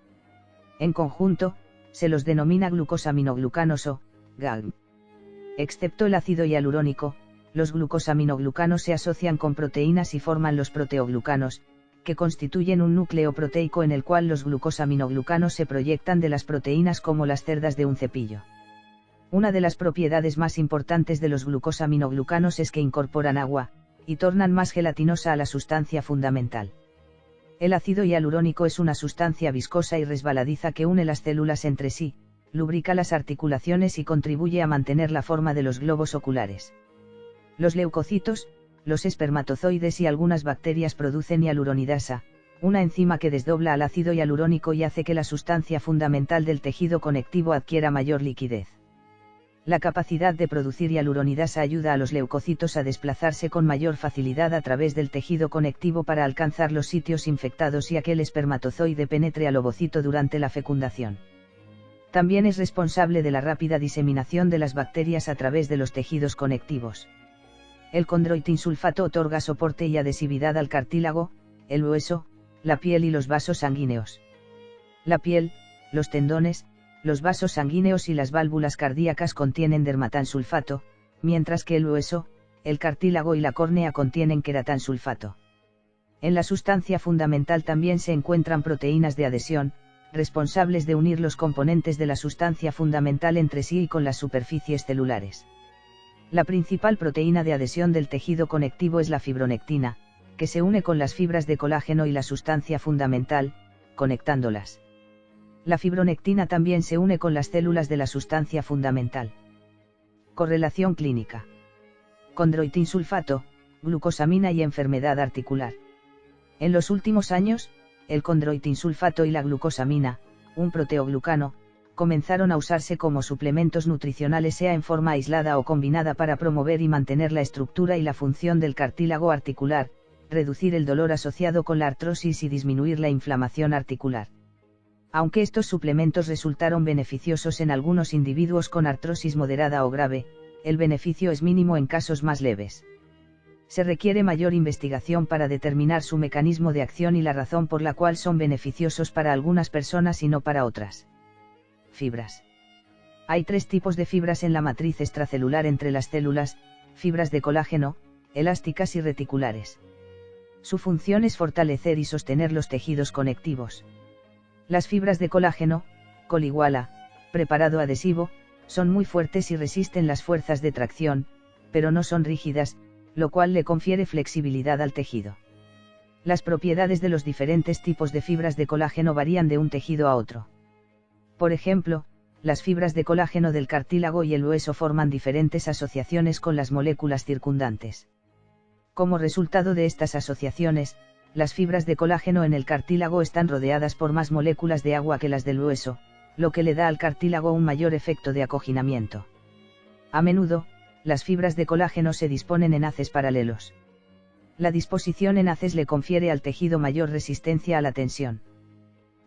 En conjunto, se los denomina glucosaminoglucanos o GAG. Excepto el ácido hialurónico, los glucosaminoglucanos se asocian con proteínas y forman los proteoglucanos, que constituyen un núcleo proteico en el cual los glucosaminoglucanos se proyectan de las proteínas como las cerdas de un cepillo. Una de las propiedades más importantes de los glucosaminoglucanos es que incorporan agua, y tornan más gelatinosa a la sustancia fundamental. El ácido hialurónico es una sustancia viscosa y resbaladiza que une las células entre sí, lubrica las articulaciones y contribuye a mantener la forma de los globos oculares. Los leucocitos, los espermatozoides y algunas bacterias producen hialuronidasa, una enzima que desdobla al ácido hialurónico y hace que la sustancia fundamental del tejido conectivo adquiera mayor liquidez. La capacidad de producir hialuronidasa ayuda a los leucocitos a desplazarse con mayor facilidad a través del tejido conectivo para alcanzar los sitios infectados y a que el espermatozoide penetre al ovocito durante la fecundación. También es responsable de la rápida diseminación de las bacterias a través de los tejidos conectivos. El condroitinsulfato otorga soporte y adhesividad al cartílago, el hueso, la piel y los vasos sanguíneos. La piel, los tendones, los vasos sanguíneos y las válvulas cardíacas contienen dermatansulfato, mientras que el hueso, el cartílago y la córnea contienen queratansulfato. En la sustancia fundamental también se encuentran proteínas de adhesión, responsables de unir los componentes de la sustancia fundamental entre sí y con las superficies celulares. La principal proteína de adhesión del tejido conectivo es la fibronectina, que se une con las fibras de colágeno y la sustancia fundamental, conectándolas. La fibronectina también se une con las células de la sustancia fundamental. Correlación clínica. Condroitinsulfato, glucosamina y enfermedad articular. En los últimos años, el condroitinsulfato y la glucosamina, un proteoglucano, comenzaron a usarse como suplementos nutricionales sea en forma aislada o combinada para promover y mantener la estructura y la función del cartílago articular, reducir el dolor asociado con la artrosis y disminuir la inflamación articular. Aunque estos suplementos resultaron beneficiosos en algunos individuos con artrosis moderada o grave, el beneficio es mínimo en casos más leves. Se requiere mayor investigación para determinar su mecanismo de acción y la razón por la cual son beneficiosos para algunas personas y no para otras. Fibras. Hay 3 tipos de fibras en la matriz extracelular entre las células: fibras de colágeno, elásticas y reticulares. Su función es fortalecer y sostener los tejidos conectivos. Las fibras de colágeno, col preparado adhesivo, son muy fuertes y resisten las fuerzas de tracción, pero no son rígidas, lo cual le confiere flexibilidad al tejido. Las propiedades de los diferentes tipos de fibras de colágeno varían de un tejido a otro. Por ejemplo, las fibras de colágeno del cartílago y el hueso forman diferentes asociaciones con las moléculas circundantes. Como resultado de estas asociaciones, las fibras de colágeno en el cartílago están rodeadas por más moléculas de agua que las del hueso, lo que le da al cartílago un mayor efecto de acoginamiento. A menudo, las fibras de colágeno se disponen en haces paralelos. La disposición en haces le confiere al tejido mayor resistencia a la tensión.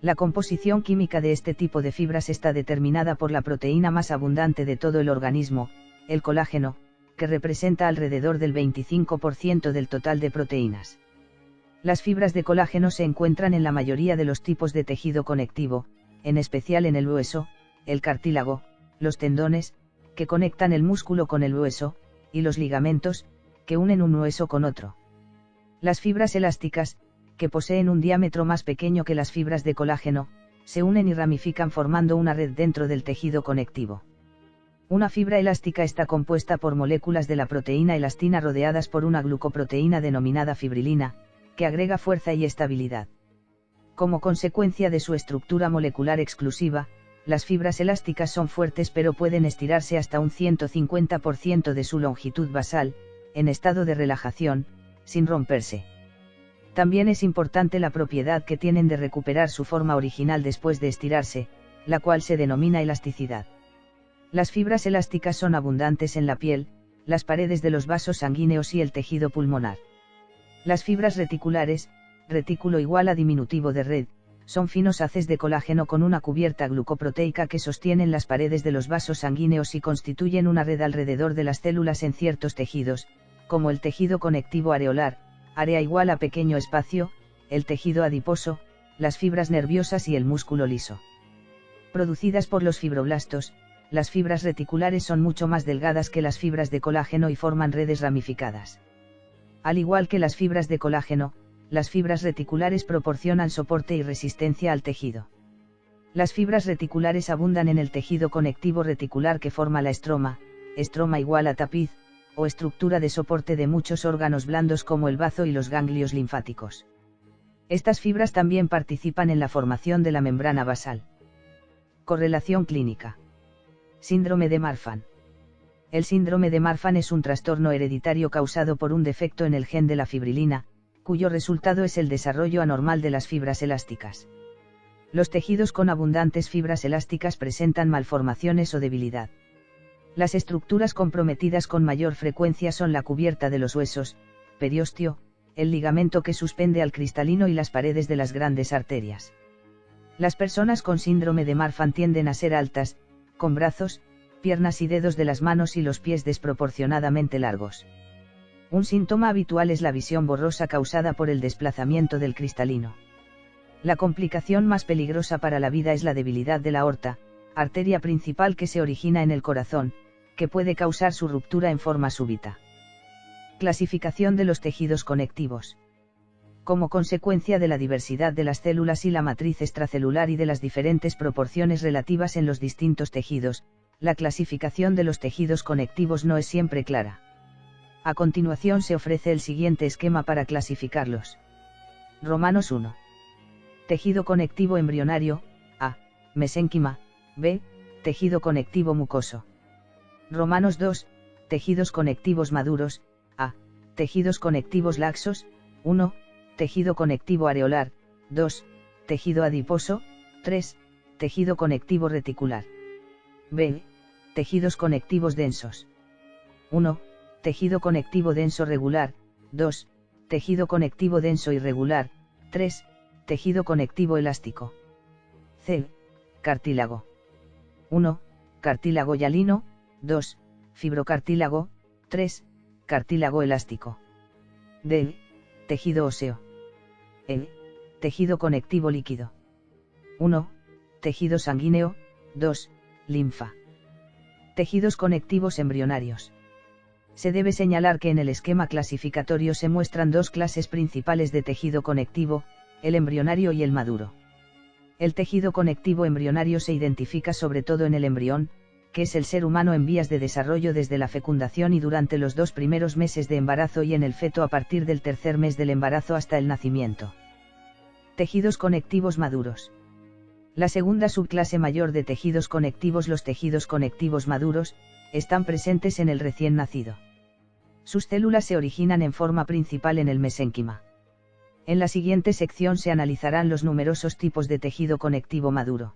La composición química de este tipo de fibras está determinada por la proteína más abundante de todo el organismo, el colágeno, que representa alrededor del 25% del total de proteínas. Las fibras de colágeno se encuentran en la mayoría de los tipos de tejido conectivo, en especial en el hueso, el cartílago, los tendones, que conectan el músculo con el hueso, y los ligamentos, que unen un hueso con otro. Las fibras elásticas, que poseen un diámetro más pequeño que las fibras de colágeno, se unen y ramifican formando una red dentro del tejido conectivo. Una fibra elástica está compuesta por moléculas de la proteína elastina rodeadas por una glucoproteína denominada fibrilina, que agrega fuerza y estabilidad. Como consecuencia de su estructura molecular exclusiva, las fibras elásticas son fuertes pero pueden estirarse hasta un 150% de su longitud basal, en estado de relajación, sin romperse. También es importante la propiedad que tienen de recuperar su forma original después de estirarse, la cual se denomina elasticidad. Las fibras elásticas son abundantes en la piel, las paredes de los vasos sanguíneos y el tejido pulmonar. Las fibras reticulares, retículo igual a diminutivo de red, son finos haces de colágeno con una cubierta glucoproteica que sostienen las paredes de los vasos sanguíneos y constituyen una red alrededor de las células en ciertos tejidos, como el tejido conectivo areolar, área igual a pequeño espacio, el tejido adiposo, las fibras nerviosas y el músculo liso. Producidas por los fibroblastos, las fibras reticulares son mucho más delgadas que las fibras de colágeno y forman redes ramificadas. Al igual que las fibras de colágeno, las fibras reticulares proporcionan soporte y resistencia al tejido. Las fibras reticulares abundan en el tejido conectivo reticular que forma la estroma igual a tapiz, o estructura de soporte de muchos órganos blandos como el bazo y los ganglios linfáticos. Estas fibras también participan en la formación de la membrana basal. Correlación clínica. Síndrome de Marfan. El síndrome de Marfan es un trastorno hereditario causado por un defecto en el gen de la fibrilina, cuyo resultado es el desarrollo anormal de las fibras elásticas. Los tejidos con abundantes fibras elásticas presentan malformaciones o debilidad. Las estructuras comprometidas con mayor frecuencia son la cubierta de los huesos, periósteo, el ligamento que suspende al cristalino y las paredes de las grandes arterias. Las personas con síndrome de Marfan tienden a ser altas, con brazos, piernas y dedos de las manos y los pies desproporcionadamente largos. Un síntoma habitual es la visión borrosa causada por el desplazamiento del cristalino. La complicación más peligrosa para la vida es la debilidad de la aorta, arteria principal que se origina en el corazón, que puede causar su ruptura en forma súbita. Clasificación de los tejidos conectivos. Como consecuencia de la diversidad de las células y la matriz extracelular y de las diferentes proporciones relativas en los distintos tejidos, la clasificación de los tejidos conectivos no es siempre clara. A continuación se ofrece el siguiente esquema para clasificarlos. Romanos 1. Tejido conectivo embrionario, A. Mesénquima, B. Tejido conectivo mucoso. Romanos 2. Tejidos conectivos maduros, A. Tejidos conectivos laxos, 1. Tejido conectivo areolar, 2. Tejido adiposo, 3. Tejido conectivo reticular. B. Tejidos conectivos densos. 1. Tejido conectivo denso regular, 2. Tejido conectivo denso irregular, 3. Tejido conectivo elástico. C. Cartílago. 1. Cartílago hialino, 2. Fibrocartílago, 3. Cartílago elástico. D. Tejido óseo. E. Tejido conectivo líquido. 1. Tejido sanguíneo, 2. Linfa. Tejidos conectivos embrionarios. Se debe señalar que en el esquema clasificatorio se muestran dos clases principales de tejido conectivo, el embrionario y el maduro. El tejido conectivo embrionario se identifica sobre todo en el embrión, que es el ser humano en vías de desarrollo desde la fecundación y durante los 2 primeros meses de embarazo y en el feto a partir del tercer mes del embarazo hasta el nacimiento. Tejidos conectivos maduros. La segunda subclase mayor de tejidos conectivos, los tejidos conectivos maduros, están presentes en el recién nacido. Sus células se originan en forma principal en el mesénquima. En la siguiente sección se analizarán los numerosos tipos de tejido conectivo maduro.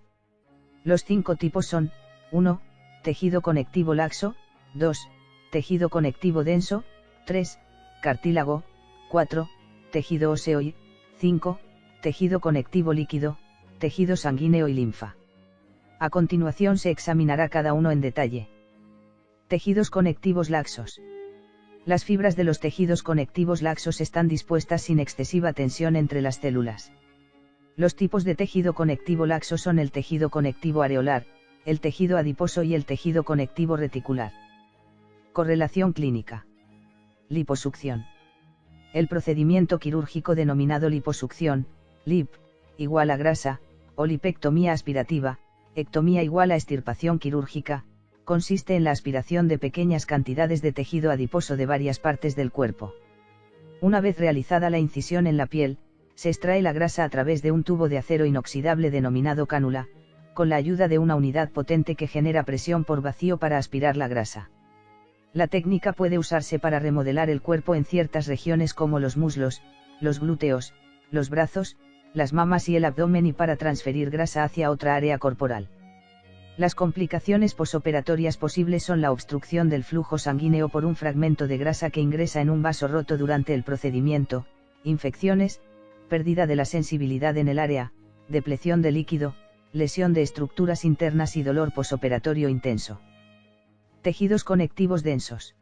Los 5 tipos son: 1. Tejido conectivo laxo, 2. Tejido conectivo denso, 3. Cartílago, 4. Tejido óseo y 5. Tejido conectivo líquido, tejido sanguíneo y linfa. A continuación se examinará cada uno en detalle. Tejidos conectivos laxos. Las fibras de los tejidos conectivos laxos están dispuestas sin excesiva tensión entre las células. Los tipos de tejido conectivo laxo son el tejido conectivo areolar, el tejido adiposo y el tejido conectivo reticular. Correlación clínica. Liposucción. El procedimiento quirúrgico denominado liposucción, LIP, igual a grasa, o lipectomía aspirativa, ectomía igual a extirpación quirúrgica, consiste en la aspiración de pequeñas cantidades de tejido adiposo de varias partes del cuerpo. Una vez realizada la incisión en la piel, se extrae la grasa a través de un tubo de acero inoxidable denominado cánula, con la ayuda de una unidad potente que genera presión por vacío para aspirar la grasa. La técnica puede usarse para remodelar el cuerpo en ciertas regiones como los muslos, los glúteos, los brazos, las mamas y el abdomen y para transferir grasa hacia otra área corporal. Las complicaciones posoperatorias posibles son la obstrucción del flujo sanguíneo por un fragmento de grasa que ingresa en un vaso roto durante el procedimiento, infecciones, pérdida de la sensibilidad en el área, depleción de líquido, lesión de estructuras internas y dolor posoperatorio intenso. Tejidos conectivos densos.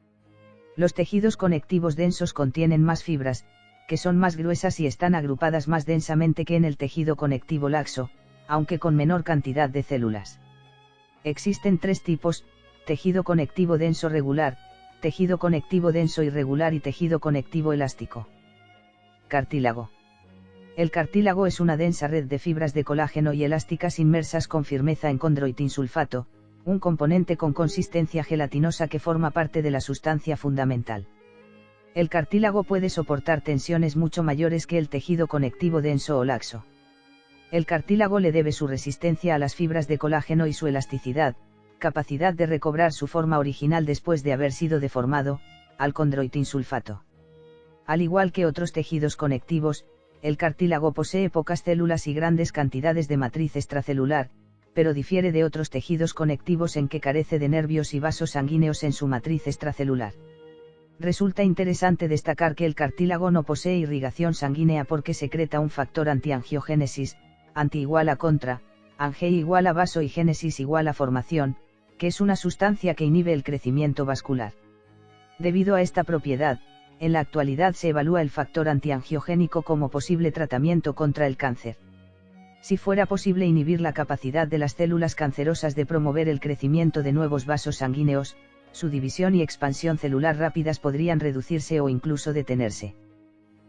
Los tejidos conectivos densos contienen más fibras, que son más gruesas y están agrupadas más densamente que en el tejido conectivo laxo, aunque con menor cantidad de células. Existen tres tipos: tejido conectivo denso regular, tejido conectivo denso irregular y tejido conectivo elástico. Cartílago. El cartílago es una densa red de fibras de colágeno y elásticas inmersas con firmeza en condroitinsulfato, un componente con consistencia gelatinosa que forma parte de la sustancia fundamental. El cartílago puede soportar tensiones mucho mayores que el tejido conectivo denso o laxo. El cartílago le debe su resistencia a las fibras de colágeno y su elasticidad, capacidad de recobrar su forma original después de haber sido deformado, al condroitinsulfato. Al igual que otros tejidos conectivos, el cartílago posee pocas células y grandes cantidades de matriz extracelular, pero difiere de otros tejidos conectivos en que carece de nervios y vasos sanguíneos en su matriz extracelular. Resulta interesante destacar que el cartílago no posee irrigación sanguínea porque secreta un factor antiangiogénesis, anti igual a contra, ange igual a vaso y génesis igual a formación, que es una sustancia que inhibe el crecimiento vascular. Debido a esta propiedad, en la actualidad se evalúa el factor antiangiogénico como posible tratamiento contra el cáncer. Si fuera posible inhibir la capacidad de las células cancerosas de promover el crecimiento de nuevos vasos sanguíneos, su división y expansión celular rápidas podrían reducirse o incluso detenerse.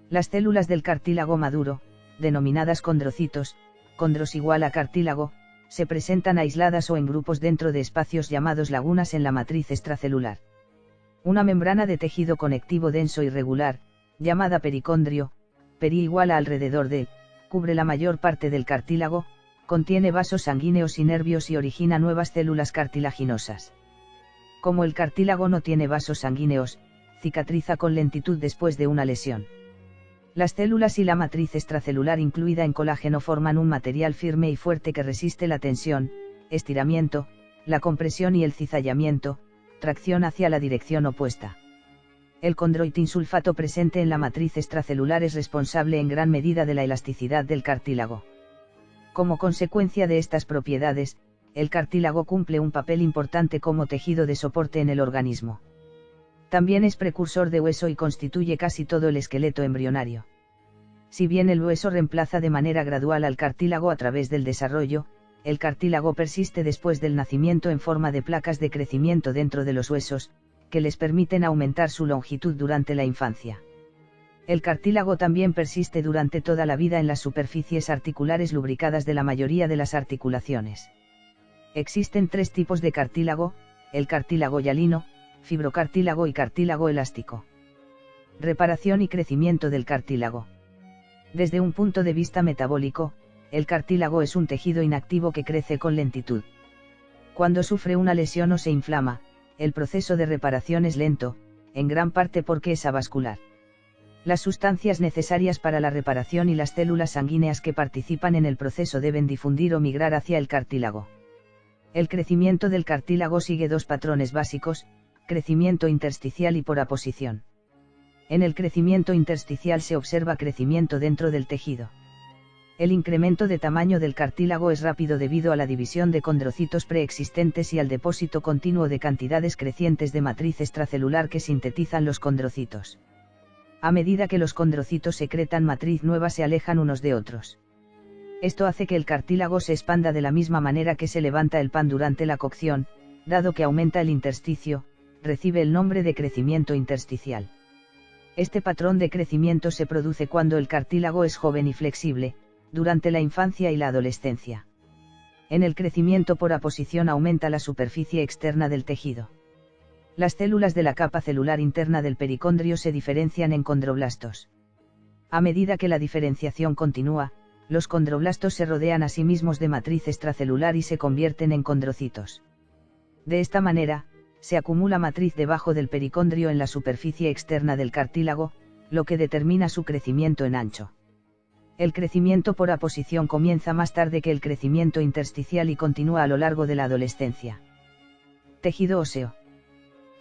Las células del cartílago maduro, denominadas condrocitos, condros igual a cartílago, se presentan aisladas o en grupos dentro de espacios llamados lagunas en la matriz extracelular. Una membrana de tejido conectivo denso irregular, llamada pericondrio, peri igual a alrededor de, cubre la mayor parte del cartílago, contiene vasos sanguíneos y nervios y origina nuevas células cartilaginosas. Como el cartílago no tiene vasos sanguíneos, cicatriza con lentitud después de una lesión. Las células y la matriz extracelular incluida en colágeno forman un material firme y fuerte que resiste la tensión, estiramiento, la compresión y el cizallamiento, tracción hacia la dirección opuesta. El condroitinsulfato presente en la matriz extracelular es responsable en gran medida de la elasticidad del cartílago. Como consecuencia de estas propiedades, el cartílago cumple un papel importante como tejido de soporte en el organismo. También es precursor de hueso y constituye casi todo el esqueleto embrionario. Si bien el hueso reemplaza de manera gradual al cartílago a través del desarrollo, el cartílago persiste después del nacimiento en forma de placas de crecimiento dentro de los huesos, que les permiten aumentar su longitud durante la infancia. El cartílago también persiste durante toda la vida en las superficies articulares lubricadas de la mayoría de las articulaciones. Existen tres tipos de cartílago: el cartílago hialino, fibrocartílago y cartílago elástico. Reparación y crecimiento del cartílago. Desde un punto de vista metabólico, el cartílago es un tejido inactivo que crece con lentitud. Cuando sufre una lesión o se inflama, el proceso de reparación es lento, en gran parte porque es avascular. Las sustancias necesarias para la reparación y las células sanguíneas que participan en el proceso deben difundir o migrar hacia el cartílago. El crecimiento del cartílago sigue dos patrones básicos: crecimiento intersticial y por aposición. En el crecimiento intersticial se observa crecimiento dentro del tejido. El incremento de tamaño del cartílago es rápido debido a la división de condrocitos preexistentes y al depósito continuo de cantidades crecientes de matriz extracelular que sintetizan los condrocitos. A medida que los condrocitos secretan matriz nueva se alejan unos de otros. Esto hace que el cartílago se expanda de la misma manera que se levanta el pan durante la cocción, dado que aumenta el intersticio, recibe el nombre de crecimiento intersticial. Este patrón de crecimiento se produce cuando el cartílago es joven y flexible, durante la infancia y la adolescencia. En el crecimiento por aposición aumenta la superficie externa del tejido. Las células de la capa celular interna del pericondrio se diferencian en condroblastos. A medida que la diferenciación continúa, los condroblastos se rodean a sí mismos de matriz extracelular y se convierten en condrocitos. De esta manera, se acumula matriz debajo del pericondrio en la superficie externa del cartílago, lo que determina su crecimiento en ancho. El crecimiento por aposición comienza más tarde que el crecimiento intersticial y continúa a lo largo de la adolescencia. Tejido óseo.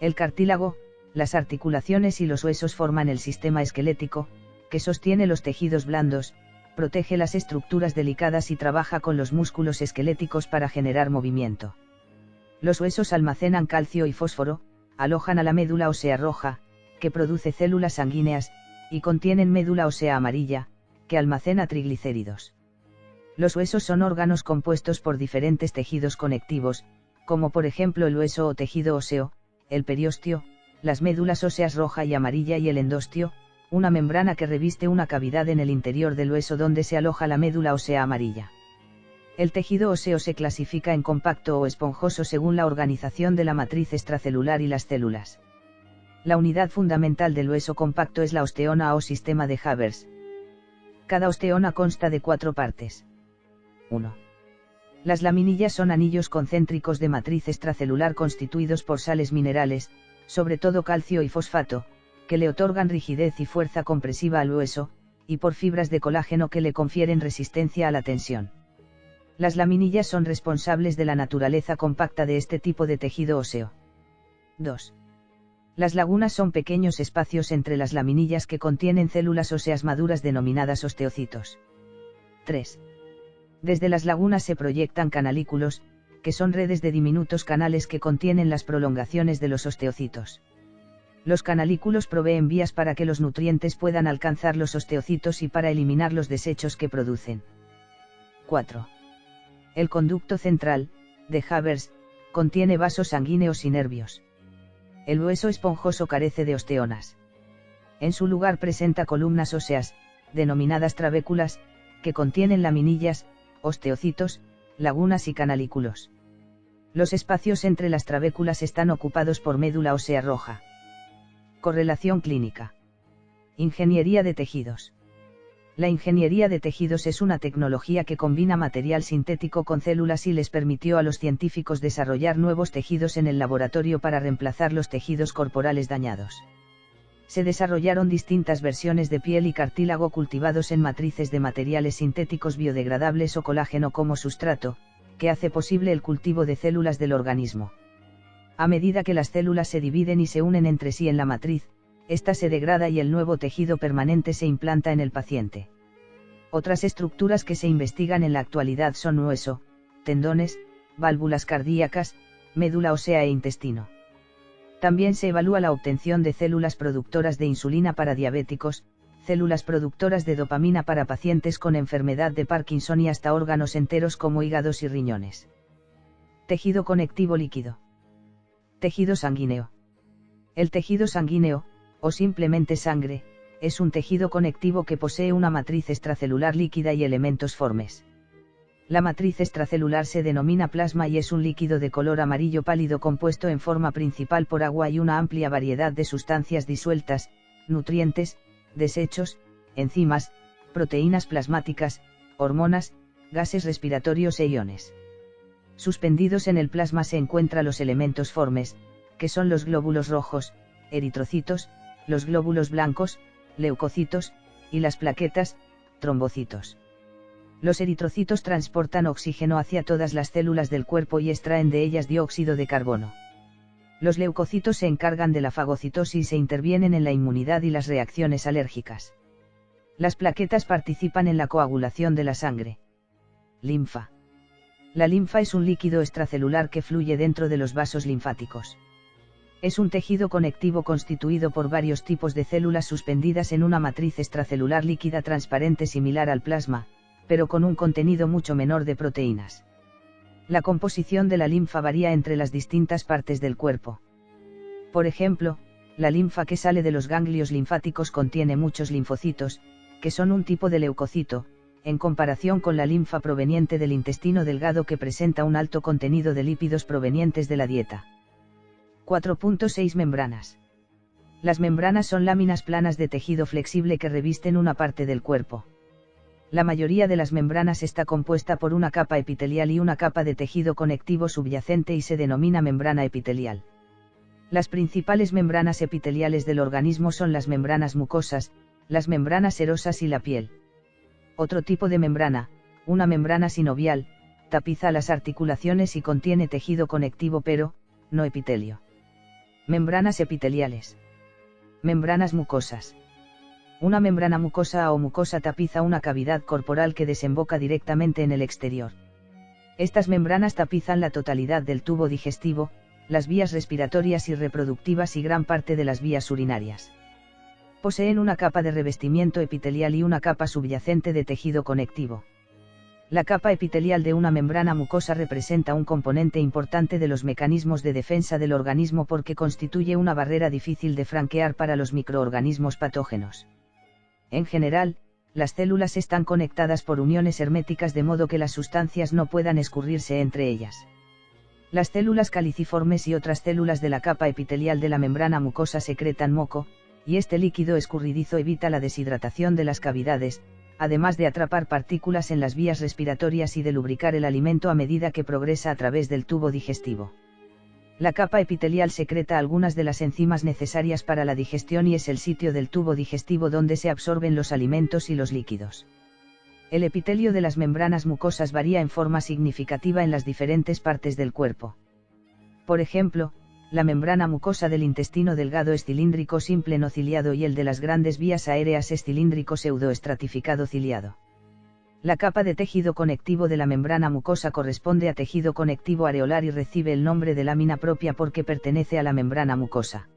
El cartílago, las articulaciones y los huesos forman el sistema esquelético, que sostiene los tejidos blandos, protege las estructuras delicadas y trabaja con los músculos esqueléticos para generar movimiento. Los huesos almacenan calcio y fósforo, alojan a la médula ósea roja, que produce células sanguíneas, y contienen médula ósea amarilla, que almacena triglicéridos. Los huesos son órganos compuestos por diferentes tejidos conectivos, como por ejemplo el hueso o tejido óseo, el periósteo, las médulas óseas roja y amarilla y el endostio, una membrana que reviste una cavidad en el interior del hueso donde se aloja la médula ósea amarilla. El tejido óseo se clasifica en compacto o esponjoso según la organización de la matriz extracelular y las células. La unidad fundamental del hueso compacto es la osteona o sistema de Havers. Cada osteona consta de 4 partes. 1. Las laminillas son anillos concéntricos de matriz extracelular constituidos por sales minerales, sobre todo calcio y fosfato, que le otorgan rigidez y fuerza compresiva al hueso, y por fibras de colágeno que le confieren resistencia a la tensión. Las laminillas son responsables de la naturaleza compacta de este tipo de tejido óseo. 2. Las lagunas son pequeños espacios entre las laminillas que contienen células óseas maduras denominadas osteocitos. 3. Desde las lagunas se proyectan canalículos, que son redes de diminutos canales que contienen las prolongaciones de los osteocitos. Los canalículos proveen vías para que los nutrientes puedan alcanzar los osteocitos y para eliminar los desechos que producen. 4. El conducto central, de Havers, contiene vasos sanguíneos y nervios. El hueso esponjoso carece de osteonas. En su lugar presenta columnas óseas, denominadas trabéculas, que contienen laminillas, osteocitos, lagunas y canalículos. Los espacios entre las trabéculas están ocupados por médula ósea roja. Correlación clínica. Ingeniería de tejidos. La ingeniería de tejidos es una tecnología que combina material sintético con células y les permitió a los científicos desarrollar nuevos tejidos en el laboratorio para reemplazar los tejidos corporales dañados. Se desarrollaron distintas versiones de piel y cartílago cultivados en matrices de materiales sintéticos biodegradables o colágeno como sustrato, que hace posible el cultivo de células del organismo. A medida que las células se dividen y se unen entre sí en la matriz, ésta se degrada y el nuevo tejido permanente se implanta en el paciente. Otras estructuras que se investigan en la actualidad son hueso, tendones, válvulas cardíacas, médula ósea e intestino. También se evalúa la obtención de células productoras de insulina para diabéticos, células productoras de dopamina para pacientes con enfermedad de Parkinson y hasta órganos enteros como hígados y riñones. Tejido conectivo líquido. Tejido sanguíneo. El tejido sanguíneo, o simplemente sangre, es un tejido conectivo que posee una matriz extracelular líquida y elementos formes. La matriz extracelular se denomina plasma y es un líquido de color amarillo pálido compuesto en forma principal por agua y una amplia variedad de sustancias disueltas, nutrientes, desechos, enzimas, proteínas plasmáticas, hormonas, gases respiratorios e iones. Suspendidos en el plasma se encuentran los elementos formes, que son los glóbulos rojos, eritrocitos, los glóbulos blancos, leucocitos, y las plaquetas, trombocitos. Los eritrocitos transportan oxígeno hacia todas las células del cuerpo y extraen de ellas dióxido de carbono. Los leucocitos se encargan de la fagocitosis e intervienen en la inmunidad y las reacciones alérgicas. Las plaquetas participan en la coagulación de la sangre. Linfa. La linfa es un líquido extracelular que fluye dentro de los vasos linfáticos. Es un tejido conectivo constituido por varios tipos de células suspendidas en una matriz extracelular líquida transparente similar al plasma, pero con un contenido mucho menor de proteínas. La composición de la linfa varía entre las distintas partes del cuerpo. Por ejemplo, la linfa que sale de los ganglios linfáticos contiene muchos linfocitos, que son un tipo de leucocito, en comparación con la linfa proveniente del intestino delgado que presenta un alto contenido de lípidos provenientes de la dieta. 4.6 Membranas. Las membranas son láminas planas de tejido flexible que revisten una parte del cuerpo. La mayoría de las membranas está compuesta por una capa epitelial y una capa de tejido conectivo subyacente y se denomina membrana epitelial. Las principales membranas epiteliales del organismo son las membranas mucosas, las membranas serosas y la piel. Otro tipo de membrana, una membrana sinovial, tapiza las articulaciones y contiene tejido conectivo pero, no epitelio. Membranas epiteliales. Membranas mucosas. Una membrana mucosa o mucosa tapiza una cavidad corporal que desemboca directamente en el exterior. Estas membranas tapizan la totalidad del tubo digestivo, las vías respiratorias y reproductivas y gran parte de las vías urinarias. Poseen una capa de revestimiento epitelial y una capa subyacente de tejido conectivo. La capa epitelial de una membrana mucosa representa un componente importante de los mecanismos de defensa del organismo porque constituye una barrera difícil de franquear para los microorganismos patógenos. En general, las células están conectadas por uniones herméticas de modo que las sustancias no puedan escurrirse entre ellas. Las células caliciformes y otras células de la capa epitelial de la membrana mucosa secretan moco, y este líquido escurridizo evita la deshidratación de las cavidades, además de atrapar partículas en las vías respiratorias y de lubricar el alimento a medida que progresa a través del tubo digestivo. La capa epitelial secreta algunas de las enzimas necesarias para la digestión y es el sitio del tubo digestivo donde se absorben los alimentos y los líquidos. El epitelio de las membranas mucosas varía en forma significativa en las diferentes partes del cuerpo. Por ejemplo, la membrana mucosa del intestino delgado es cilíndrico simple no ciliado y el de las grandes vías aéreas es cilíndrico pseudoestratificado ciliado. La capa de tejido conectivo de la membrana mucosa corresponde a tejido conectivo areolar y recibe el nombre de lámina propia porque pertenece a la membrana mucosa.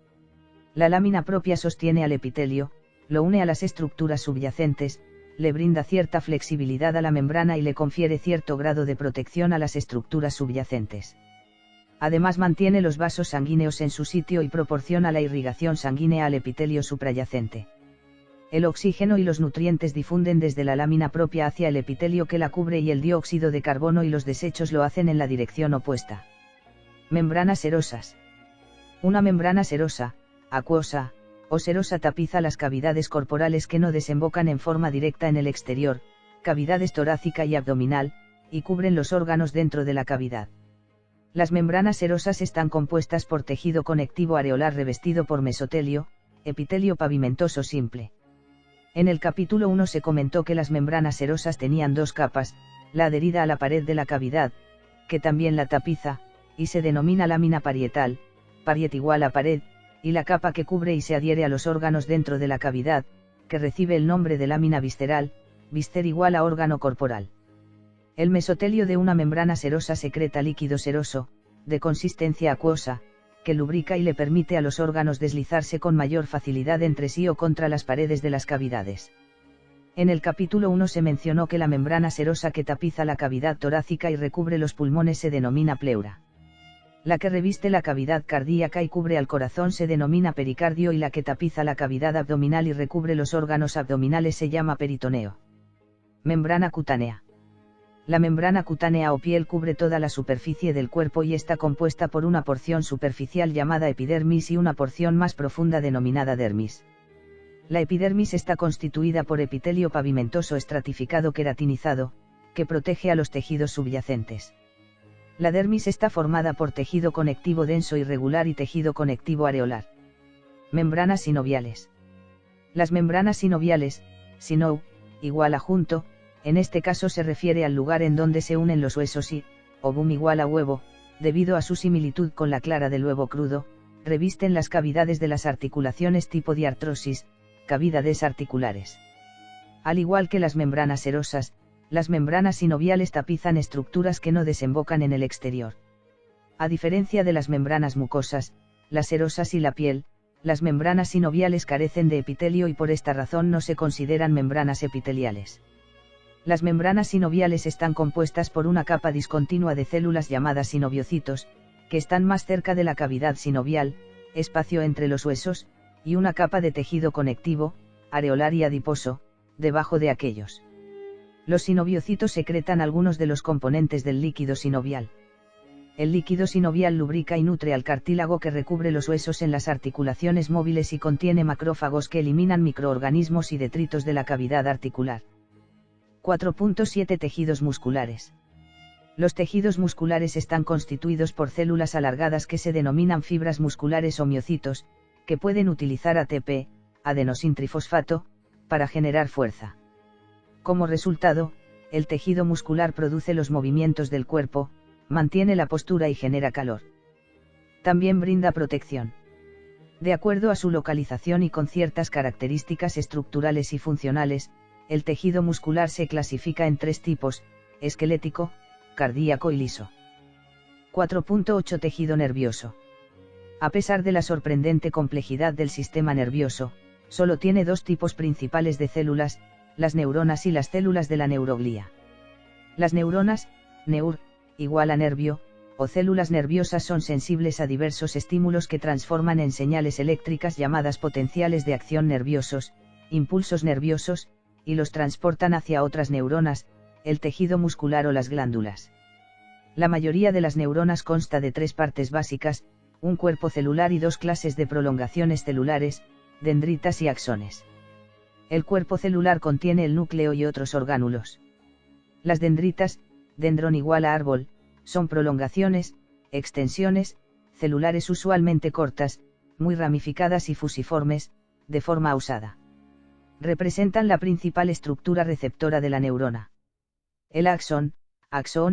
La lámina propia sostiene al epitelio, lo une a las estructuras subyacentes, le brinda cierta flexibilidad a la membrana y le confiere cierto grado de protección a las estructuras subyacentes. Además mantiene los vasos sanguíneos en su sitio y proporciona la irrigación sanguínea al epitelio suprayacente. El oxígeno y los nutrientes difunden desde la lámina propia hacia el epitelio que la cubre y el dióxido de carbono y los desechos lo hacen en la dirección opuesta. Membranas serosas. Una membrana serosa, acuosa, o serosa tapiza las cavidades corporales que no desembocan en forma directa en el exterior, cavidades torácica y abdominal, y cubren los órganos dentro de la cavidad. Las membranas serosas están compuestas por tejido conectivo areolar revestido por mesotelio, epitelio pavimentoso simple. En el capítulo 1 se comentó que las membranas serosas tenían dos capas, la adherida a la pared de la cavidad, que también la tapiza, y se denomina lámina parietal, pariet igual a pared, y la capa que cubre y se adhiere a los órganos dentro de la cavidad, que recibe el nombre de lámina visceral, víscer igual a órgano corporal. El mesotelio de una membrana serosa secreta líquido seroso, de consistencia acuosa, que lubrica y le permite a los órganos deslizarse con mayor facilidad entre sí o contra las paredes de las cavidades. En el capítulo 1 se mencionó que la membrana serosa que tapiza la cavidad torácica y recubre los pulmones se denomina pleura. La que reviste la cavidad cardíaca y cubre al corazón se denomina pericardio y la que tapiza la cavidad abdominal y recubre los órganos abdominales se llama peritoneo. Membrana cutánea. La membrana cutánea o piel cubre toda la superficie del cuerpo y está compuesta por una porción superficial llamada epidermis y una porción más profunda denominada dermis. La epidermis está constituida por epitelio pavimentoso estratificado queratinizado, que protege a los tejidos subyacentes. La dermis está formada por tejido conectivo denso irregular y tejido conectivo areolar. Membranas sinoviales. Las membranas sinoviales, sinou, igual a junto, en este caso se refiere al lugar en donde se unen los huesos y, ovum igual a huevo, debido a su similitud con la clara del huevo crudo, revisten las cavidades de las articulaciones tipo diartrosis, cavidades articulares. Al igual que las membranas serosas, las membranas sinoviales tapizan estructuras que no desembocan en el exterior. A diferencia de las membranas mucosas, las serosas y la piel, las membranas sinoviales carecen de epitelio y por esta razón no se consideran membranas epiteliales. Las membranas sinoviales están compuestas por una capa discontinua de células llamadas sinoviocitos, que están más cerca de la cavidad sinovial, espacio entre los huesos, y una capa de tejido conectivo, areolar y adiposo, debajo de aquellos. Los sinoviocitos secretan algunos de los componentes del líquido sinovial. El líquido sinovial lubrica y nutre al cartílago que recubre los huesos en las articulaciones móviles y contiene macrófagos que eliminan microorganismos y detritos de la cavidad articular. 4.7 Tejidos musculares. Los tejidos musculares están constituidos por células alargadas que se denominan fibras musculares o miocitos, que pueden utilizar ATP, adenosintrifosfato, para generar fuerza. Como resultado, el tejido muscular produce los movimientos del cuerpo, mantiene la postura y genera calor. También brinda protección. De acuerdo a su localización y con ciertas características estructurales y funcionales, el tejido muscular se clasifica en tres tipos: esquelético, cardíaco y liso. 4.8 Tejido nervioso. A pesar de la sorprendente complejidad del sistema nervioso, solo tiene dos tipos principales de células, las neuronas y las células de la neuroglía. Las neuronas, neur, igual a nervio, o células nerviosas son sensibles a diversos estímulos que transforman en señales eléctricas llamadas potenciales de acción nerviosos, impulsos nerviosos, y los transportan hacia otras neuronas, el tejido muscular o las glándulas. La mayoría de las neuronas consta de 3 partes básicas, un cuerpo celular y 2 clases de prolongaciones celulares, dendritas y axones. El cuerpo celular contiene el núcleo y otros orgánulos. Las dendritas, dendrón igual a árbol, son prolongaciones, extensiones, celulares usualmente cortas, muy ramificadas y fusiformes, de forma ausada. Representan la principal estructura receptora de la neurona. El axón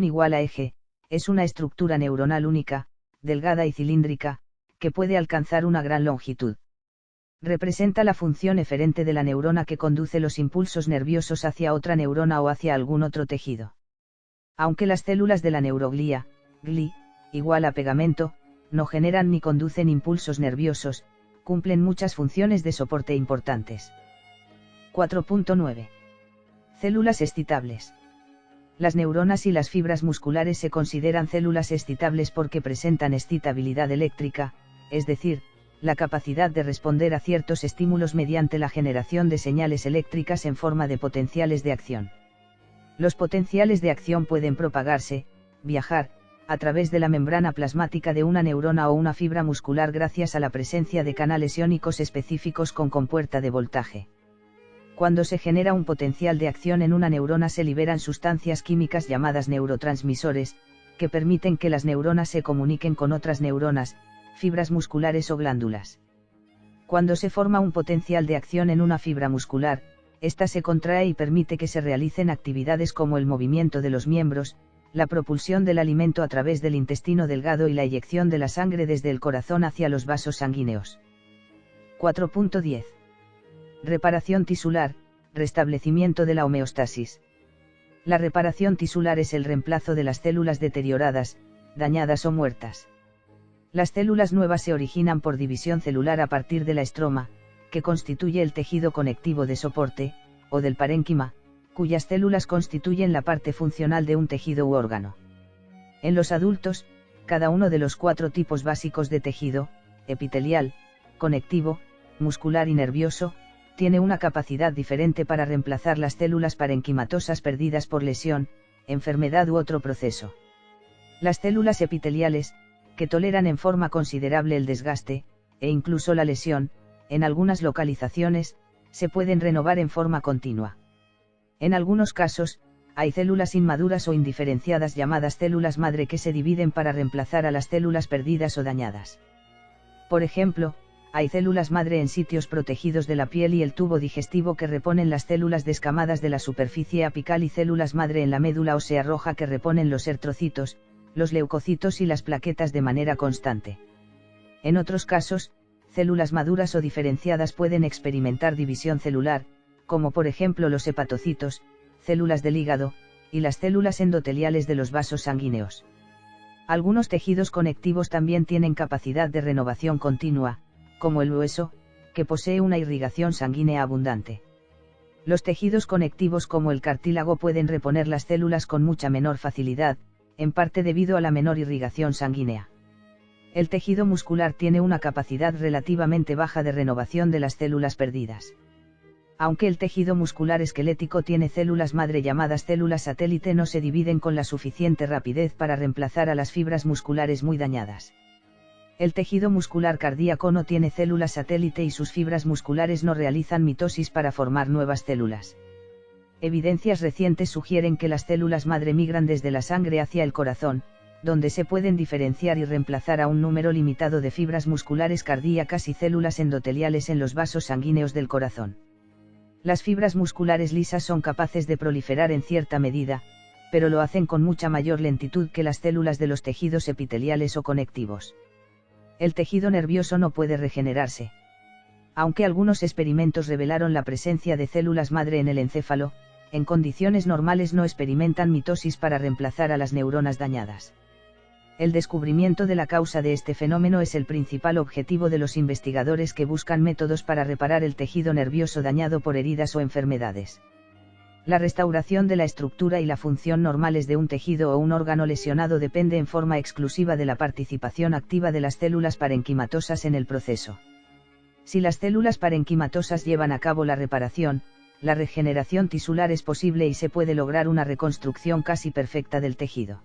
igual a eje, es una estructura neuronal única, delgada y cilíndrica, que puede alcanzar una gran longitud. Representa la función eferente de la neurona que conduce los impulsos nerviosos hacia otra neurona o hacia algún otro tejido. Aunque las células de la neuroglía, gli, igual a pegamento, no generan ni conducen impulsos nerviosos, cumplen muchas funciones de soporte importantes. 4.9. Células excitables. Las neuronas y las fibras musculares se consideran células excitables porque presentan excitabilidad eléctrica, es decir, la capacidad de responder a ciertos estímulos mediante la generación de señales eléctricas en forma de potenciales de acción. Los potenciales de acción pueden propagarse, viajar, a través de la membrana plasmática de una neurona o una fibra muscular gracias a la presencia de canales iónicos específicos con compuerta de voltaje. Cuando se genera un potencial de acción en una neurona se liberan sustancias químicas llamadas neurotransmisores, que permiten que las neuronas se comuniquen con otras neuronas, fibras musculares o glándulas. Cuando se forma un potencial de acción en una fibra muscular, ésta se contrae y permite que se realicen actividades como el movimiento de los miembros, la propulsión del alimento a través del intestino delgado y la eyección de la sangre desde el corazón hacia los vasos sanguíneos. 4.10. Reparación tisular, restablecimiento de la homeostasis. La reparación tisular es el reemplazo de las células deterioradas, dañadas o muertas. Las células nuevas se originan por división celular a partir de la estroma, que constituye el tejido conectivo de soporte, o del parénquima, cuyas células constituyen la parte funcional de un tejido u órgano. En los adultos, cada uno de los 4 tipos básicos de tejido, epitelial, conectivo, muscular y nervioso, tiene una capacidad diferente para reemplazar las células parenquimatosas perdidas por lesión, enfermedad u otro proceso. Las células epiteliales, que toleran en forma considerable el desgaste, e incluso la lesión, en algunas localizaciones, se pueden renovar en forma continua. En algunos casos, hay células inmaduras o indiferenciadas llamadas células madre que se dividen para reemplazar a las células perdidas o dañadas. Por ejemplo, hay células madre en sitios protegidos de la piel y el tubo digestivo que reponen las células descamadas de la superficie apical y células madre en la médula ósea roja que reponen los eritrocitos, los leucocitos y las plaquetas de manera constante. En otros casos, células maduras o diferenciadas pueden experimentar división celular, como por ejemplo los hepatocitos, células del hígado, y las células endoteliales de los vasos sanguíneos. Algunos tejidos conectivos también tienen capacidad de renovación continua, como el hueso, que posee una irrigación sanguínea abundante. Los tejidos conectivos como el cartílago pueden reponer las células con mucha menor facilidad, en parte debido a la menor irrigación sanguínea. El tejido muscular tiene una capacidad relativamente baja de renovación de las células perdidas. Aunque el tejido muscular esquelético tiene células madre llamadas células satélite, no se dividen con la suficiente rapidez para reemplazar a las fibras musculares muy dañadas. El tejido muscular cardíaco no tiene células satélite y sus fibras musculares no realizan mitosis para formar nuevas células. Evidencias recientes sugieren que las células madre migran desde la sangre hacia el corazón, donde se pueden diferenciar y reemplazar a un número limitado de fibras musculares cardíacas y células endoteliales en los vasos sanguíneos del corazón. Las fibras musculares lisas son capaces de proliferar en cierta medida, pero lo hacen con mucha mayor lentitud que las células de los tejidos epiteliales o conectivos. El tejido nervioso no puede regenerarse. Aunque algunos experimentos revelaron la presencia de células madre en el encéfalo, en condiciones normales no experimentan mitosis para reemplazar a las neuronas dañadas. El descubrimiento de la causa de este fenómeno es el principal objetivo de los investigadores que buscan métodos para reparar el tejido nervioso dañado por heridas o enfermedades. La restauración de la estructura y la función normales de un tejido o un órgano lesionado depende en forma exclusiva de la participación activa de las células parenquimatosas en el proceso. Si las células parenquimatosas llevan a cabo la reparación, la regeneración tisular es posible y se puede lograr una reconstrucción casi perfecta del tejido.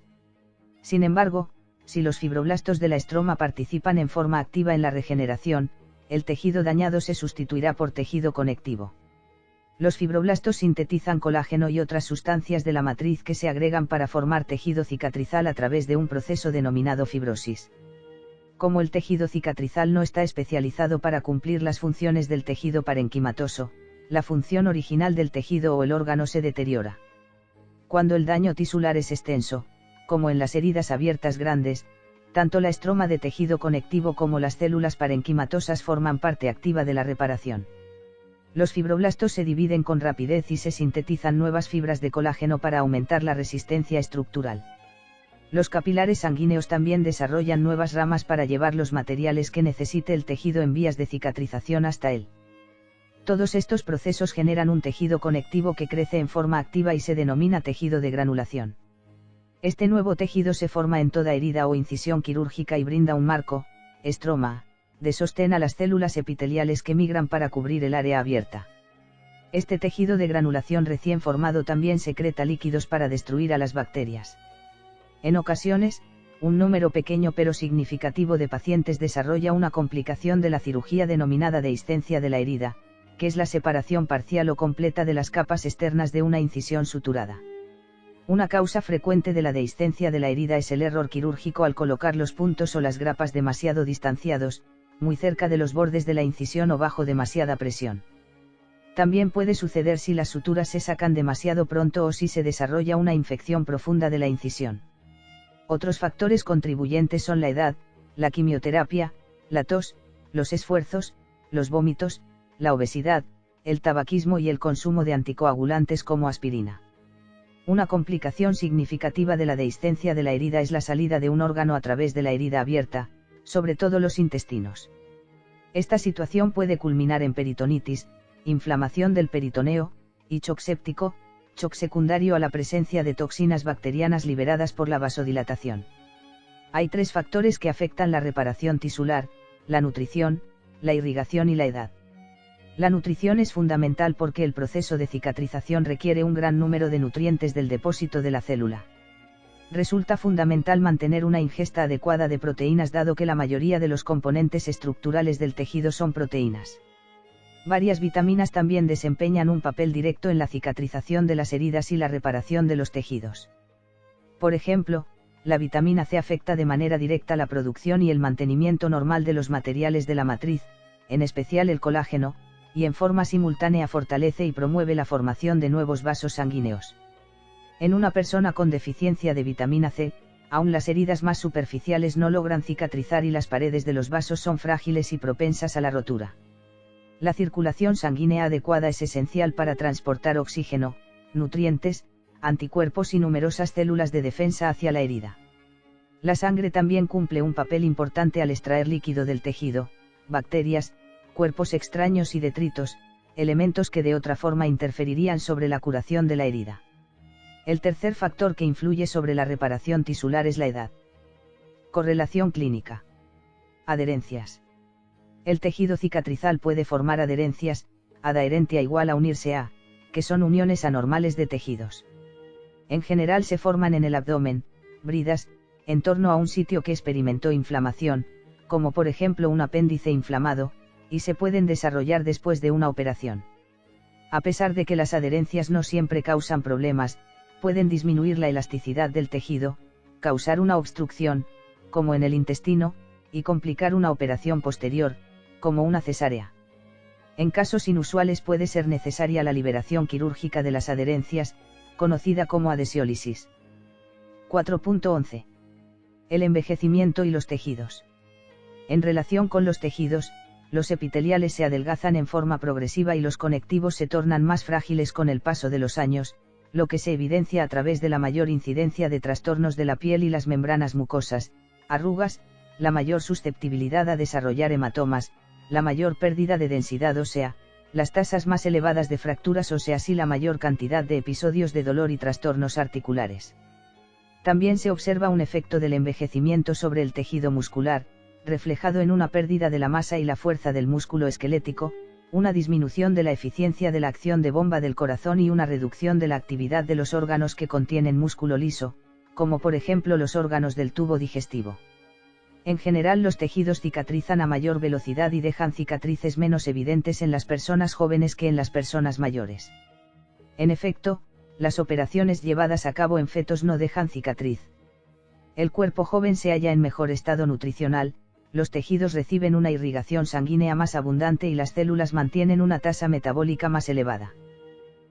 Sin embargo, si los fibroblastos de la estroma participan en forma activa en la regeneración, el tejido dañado se sustituirá por tejido conectivo. Los fibroblastos sintetizan colágeno y otras sustancias de la matriz que se agregan para formar tejido cicatrizal a través de un proceso denominado fibrosis. Como el tejido cicatrizal no está especializado para cumplir las funciones del tejido parenquimatoso, la función original del tejido o el órgano se deteriora. Cuando el daño tisular es extenso, como en las heridas abiertas grandes, tanto la estroma de tejido conectivo como las células parenquimatosas forman parte activa de la reparación. Los fibroblastos se dividen con rapidez y se sintetizan nuevas fibras de colágeno para aumentar la resistencia estructural. Los capilares sanguíneos también desarrollan nuevas ramas para llevar los materiales que necesite el tejido en vías de cicatrización hasta él. Todos estos procesos generan un tejido conectivo que crece en forma activa y se denomina tejido de granulación. Este nuevo tejido se forma en toda herida o incisión quirúrgica y brinda un marco, estroma, de sostén a las células epiteliales que migran para cubrir el área abierta. Este tejido de granulación recién formado también secreta líquidos para destruir a las bacterias. En ocasiones, un número pequeño pero significativo de pacientes desarrolla una complicación de la cirugía denominada dehiscencia de la herida, que es la separación parcial o completa de las capas externas de una incisión suturada. Una causa frecuente de la dehiscencia de la herida es el error quirúrgico al colocar los puntos o las grapas demasiado distanciados, muy cerca de los bordes de la incisión o bajo demasiada presión. También puede suceder si las suturas se sacan demasiado pronto o si se desarrolla una infección profunda de la incisión. Otros factores contribuyentes son la edad, la quimioterapia, la tos, los esfuerzos, los vómitos, la obesidad, el tabaquismo y el consumo de anticoagulantes como aspirina. Una complicación significativa de la dehiscencia de la herida es la salida de un órgano a través de la herida abierta, sobre todo los intestinos. Esta situación puede culminar en peritonitis, inflamación del peritoneo, y shock séptico, shock secundario a la presencia de toxinas bacterianas liberadas por la vasodilatación. Hay 3 factores que afectan la reparación tisular: la nutrición, la irrigación y la edad. La nutrición es fundamental porque el proceso de cicatrización requiere un gran número de nutrientes del depósito de la célula. Resulta fundamental mantener una ingesta adecuada de proteínas dado que la mayoría de los componentes estructurales del tejido son proteínas. Varias vitaminas también desempeñan un papel directo en la cicatrización de las heridas y la reparación de los tejidos. Por ejemplo, la vitamina C afecta de manera directa la producción y el mantenimiento normal de los materiales de la matriz, en especial el colágeno, y en forma simultánea fortalece y promueve la formación de nuevos vasos sanguíneos. En una persona con deficiencia de vitamina C, aún las heridas más superficiales no logran cicatrizar y las paredes de los vasos son frágiles y propensas a la rotura. La circulación sanguínea adecuada es esencial para transportar oxígeno, nutrientes, anticuerpos y numerosas células de defensa hacia la herida. La sangre también cumple un papel importante al extraer líquido del tejido, bacterias, cuerpos extraños y detritos, elementos que de otra forma interferirían sobre la curación de la herida. El tercer factor que influye sobre la reparación tisular es la edad. Correlación clínica. Adherencias. El tejido cicatrizal puede formar adherencias, adherencia igual a unirse a, que son uniones anormales de tejidos. En general se forman en el abdomen, bridas, en torno a un sitio que experimentó inflamación, como por ejemplo un apéndice inflamado, y se pueden desarrollar después de una operación. A pesar de que las adherencias no siempre causan problemas, pueden disminuir la elasticidad del tejido, causar una obstrucción, como en el intestino, y complicar una operación posterior, como una cesárea. En casos inusuales puede ser necesaria la liberación quirúrgica de las adherencias, conocida como adhesiólisis. 4.11. El envejecimiento y los tejidos. En relación con los tejidos, los epiteliales se adelgazan en forma progresiva y los conectivos se tornan más frágiles con el paso de los años, lo que se evidencia a través de la mayor incidencia de trastornos de la piel y las membranas mucosas, arrugas, la mayor susceptibilidad a desarrollar hematomas, la mayor pérdida de densidad ósea, las tasas más elevadas de fracturas óseas y la mayor cantidad de episodios de dolor y trastornos articulares. También se observa un efecto del envejecimiento sobre el tejido muscular, reflejado en una pérdida de la masa y la fuerza del músculo esquelético, una disminución de la eficiencia de la acción de bomba del corazón y una reducción de la actividad de los órganos que contienen músculo liso, como por ejemplo los órganos del tubo digestivo. En general, los tejidos cicatrizan a mayor velocidad y dejan cicatrices menos evidentes en las personas jóvenes que en las personas mayores. En efecto, las operaciones llevadas a cabo en fetos no dejan cicatriz. El cuerpo joven se halla en mejor estado nutricional, los tejidos reciben una irrigación sanguínea más abundante y las células mantienen una tasa metabólica más elevada.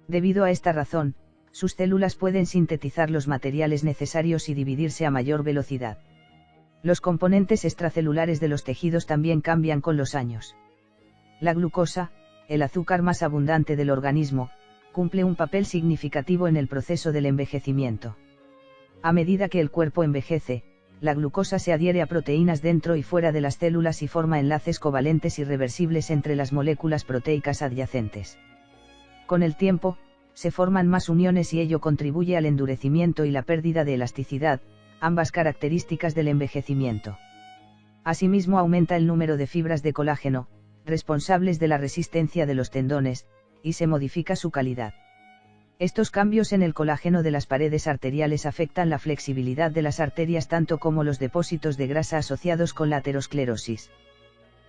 Debido a esta razón, sus células pueden sintetizar los materiales necesarios y dividirse a mayor velocidad. Los componentes extracelulares de los tejidos también cambian con los años. La glucosa, el azúcar más abundante del organismo, cumple un papel significativo en el proceso del envejecimiento. A medida que el cuerpo envejece, la glucosa se adhiere a proteínas dentro y fuera de las células y forma enlaces covalentes irreversibles entre las moléculas proteicas adyacentes. Con el tiempo, se forman más uniones y ello contribuye al endurecimiento y la pérdida de elasticidad, ambas características del envejecimiento. Asimismo, aumenta el número de fibras de colágeno, responsables de la resistencia de los tendones, y se modifica su calidad. Estos cambios en el colágeno de las paredes arteriales afectan la flexibilidad de las arterias tanto como los depósitos de grasa asociados con la aterosclerosis.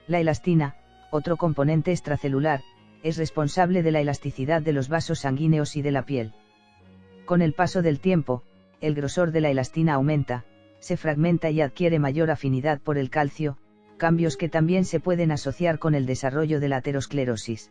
La elastina, otro componente extracelular, es responsable de la elasticidad de los vasos sanguíneos y de la piel. Con el paso del tiempo, el grosor de la elastina aumenta, se fragmenta y adquiere mayor afinidad por el calcio, cambios que también se pueden asociar con el desarrollo de la aterosclerosis.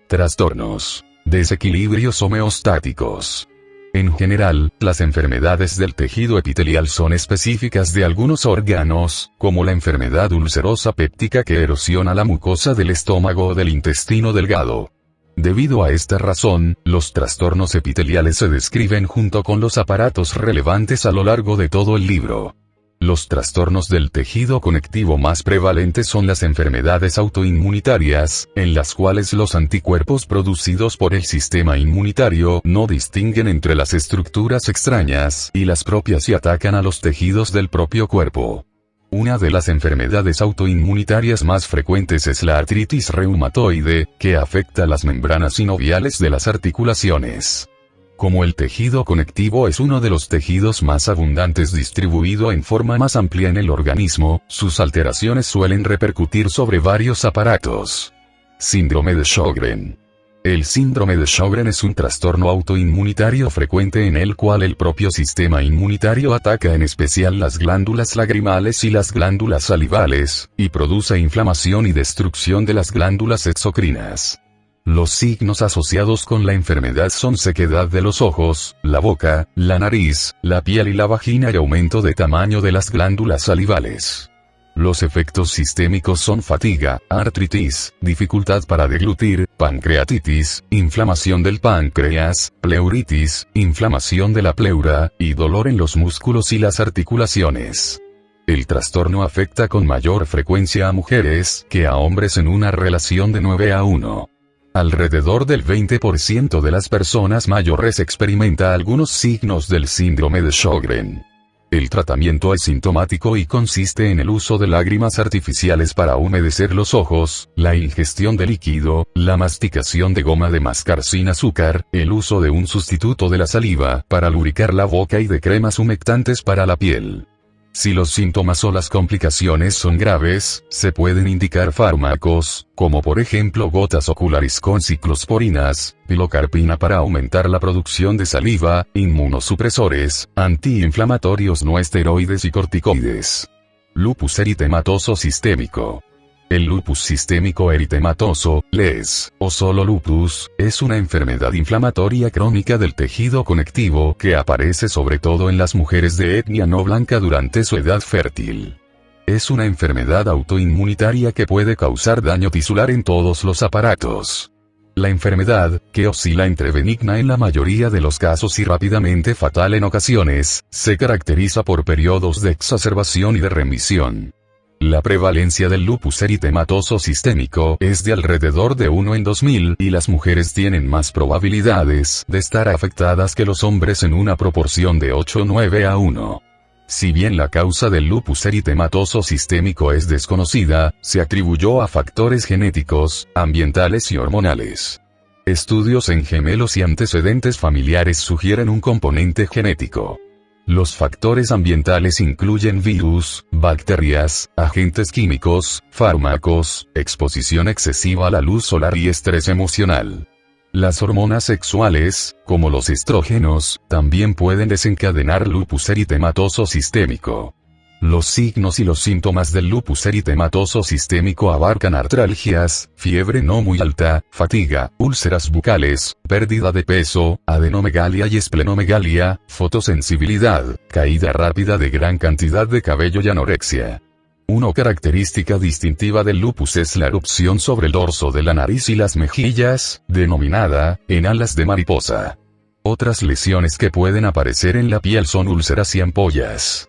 Trastornos. Desequilibrios homeostáticos. En general, las enfermedades del tejido epitelial son específicas de algunos órganos, como la enfermedad ulcerosa péptica que erosiona la mucosa del estómago o del intestino delgado. Debido a esta razón, los trastornos epiteliales se describen junto con los aparatos relevantes a lo largo de todo el libro. Los trastornos del tejido conectivo más prevalentes son las enfermedades autoinmunitarias, en las cuales los anticuerpos producidos por el sistema inmunitario no distinguen entre las estructuras extrañas y las propias y atacan a los tejidos del propio cuerpo. Una de las enfermedades autoinmunitarias más frecuentes es la artritis reumatoide, que afecta las membranas sinoviales de las articulaciones. Como el tejido conectivo es uno de los tejidos más abundantes distribuido en forma más amplia en el organismo, sus alteraciones suelen repercutir sobre varios aparatos. Síndrome de Sjögren. El síndrome de Sjögren es un trastorno autoinmunitario frecuente en el cual el propio sistema inmunitario ataca en especial las glándulas lagrimales y las glándulas salivales, y produce inflamación y destrucción de las glándulas exocrinas. Los signos asociados con la enfermedad son sequedad de los ojos, la boca, la nariz, la piel y la vagina y aumento de tamaño de las glándulas salivales. Los efectos sistémicos son fatiga, artritis, dificultad para deglutir, pancreatitis, inflamación del páncreas, pleuritis, inflamación de la pleura, y dolor en los músculos y las articulaciones. El trastorno afecta con mayor frecuencia a mujeres que a hombres en una relación de 9:1. Alrededor del 20% de las personas mayores experimenta algunos signos del síndrome de Sjögren. El tratamiento es sintomático y consiste en el uso de lágrimas artificiales para humedecer los ojos, la ingestión de líquido, la masticación de goma de mascar sin azúcar, el uso de un sustituto de la saliva para lubricar la boca y de cremas humectantes para la piel. Si los síntomas o las complicaciones son graves, se pueden indicar fármacos, como por ejemplo gotas oculares con ciclosporinas, pilocarpina para aumentar la producción de saliva, inmunosupresores, antiinflamatorios no esteroides y corticoides. Lupus eritematoso sistémico. El lupus sistémico eritematoso, LES, o solo lupus, es una enfermedad inflamatoria crónica del tejido conectivo que aparece sobre todo en las mujeres de etnia no blanca durante su edad fértil. Es una enfermedad autoinmunitaria que puede causar daño tisular en todos los aparatos. La enfermedad, que oscila entre benigna en la mayoría de los casos y rápidamente fatal en ocasiones, se caracteriza por periodos de exacerbación y de remisión. La prevalencia del lupus eritematoso sistémico es de alrededor de 1 en 2000 y las mujeres tienen más probabilidades de estar afectadas que los hombres en una proporción de 8-9 a 1. Si bien la causa del lupus eritematoso sistémico es desconocida, se atribuyó a factores genéticos, ambientales y hormonales. Estudios en gemelos y antecedentes familiares sugieren un componente genético. Los factores ambientales incluyen virus, bacterias, agentes químicos, fármacos, exposición excesiva a la luz solar y estrés emocional. Las hormonas sexuales, como los estrógenos, también pueden desencadenar lupus eritematoso sistémico. Los signos y los síntomas del lupus eritematoso sistémico abarcan artralgias, fiebre no muy alta, fatiga, úlceras bucales, pérdida de peso, adenomegalia y esplenomegalia, fotosensibilidad, caída rápida de gran cantidad de cabello y anorexia. Una característica distintiva del lupus es la erupción sobre el dorso de la nariz y las mejillas, denominada en alas de mariposa. Otras lesiones que pueden aparecer en la piel son úlceras y ampollas.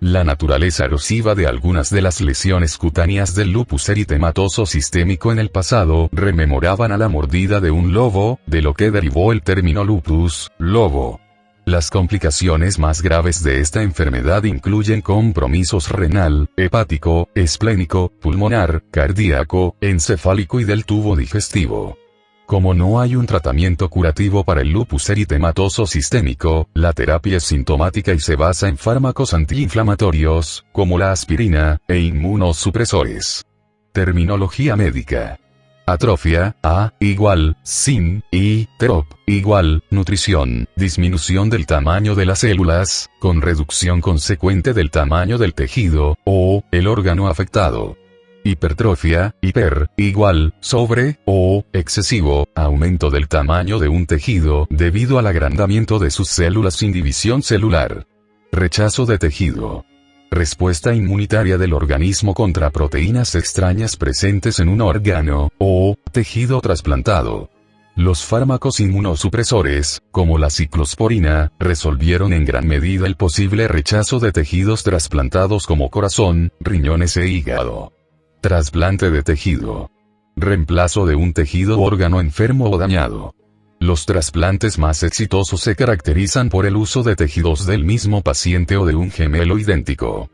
La naturaleza erosiva de algunas de las lesiones cutáneas del lupus eritematoso sistémico en el pasado rememoraban a la mordida de un lobo, de lo que derivó el término lupus, lobo. Las complicaciones más graves de esta enfermedad incluyen compromisos renal, hepático, esplénico, pulmonar, cardíaco, encefálico y del tubo digestivo. Como no hay un tratamiento curativo para el lupus eritematoso sistémico, la terapia es sintomática y se basa en fármacos antiinflamatorios, como la aspirina, e inmunosupresores. Terminología médica. Atrofia, A, igual, sin, y, terop, igual, nutrición, disminución del tamaño de las células, con reducción consecuente del tamaño del tejido, o, el órgano afectado. Hipertrofia, hiper, igual, sobre, o, excesivo, aumento del tamaño de un tejido debido al agrandamiento de sus células sin división celular. Rechazo de tejido. Respuesta inmunitaria del organismo contra proteínas extrañas presentes en un órgano, o, tejido trasplantado. Los fármacos inmunosupresores, como la ciclosporina, resolvieron en gran medida el posible rechazo de tejidos trasplantados como corazón, riñones e hígado. Trasplante de tejido. Reemplazo de un tejido o órgano enfermo o dañado. Los trasplantes más exitosos se caracterizan por el uso de tejidos del mismo paciente o de un gemelo idéntico.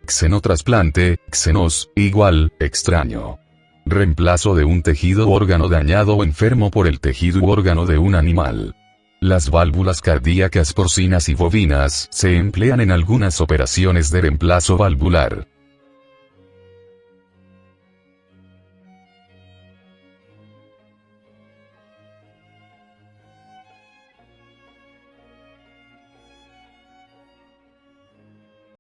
Xenotrasplante, xenos, igual, extraño. Reemplazo de un tejido o órgano dañado o enfermo por el tejido u órgano de un animal. Las válvulas cardíacas porcinas y bovinas se emplean en algunas operaciones de reemplazo valvular.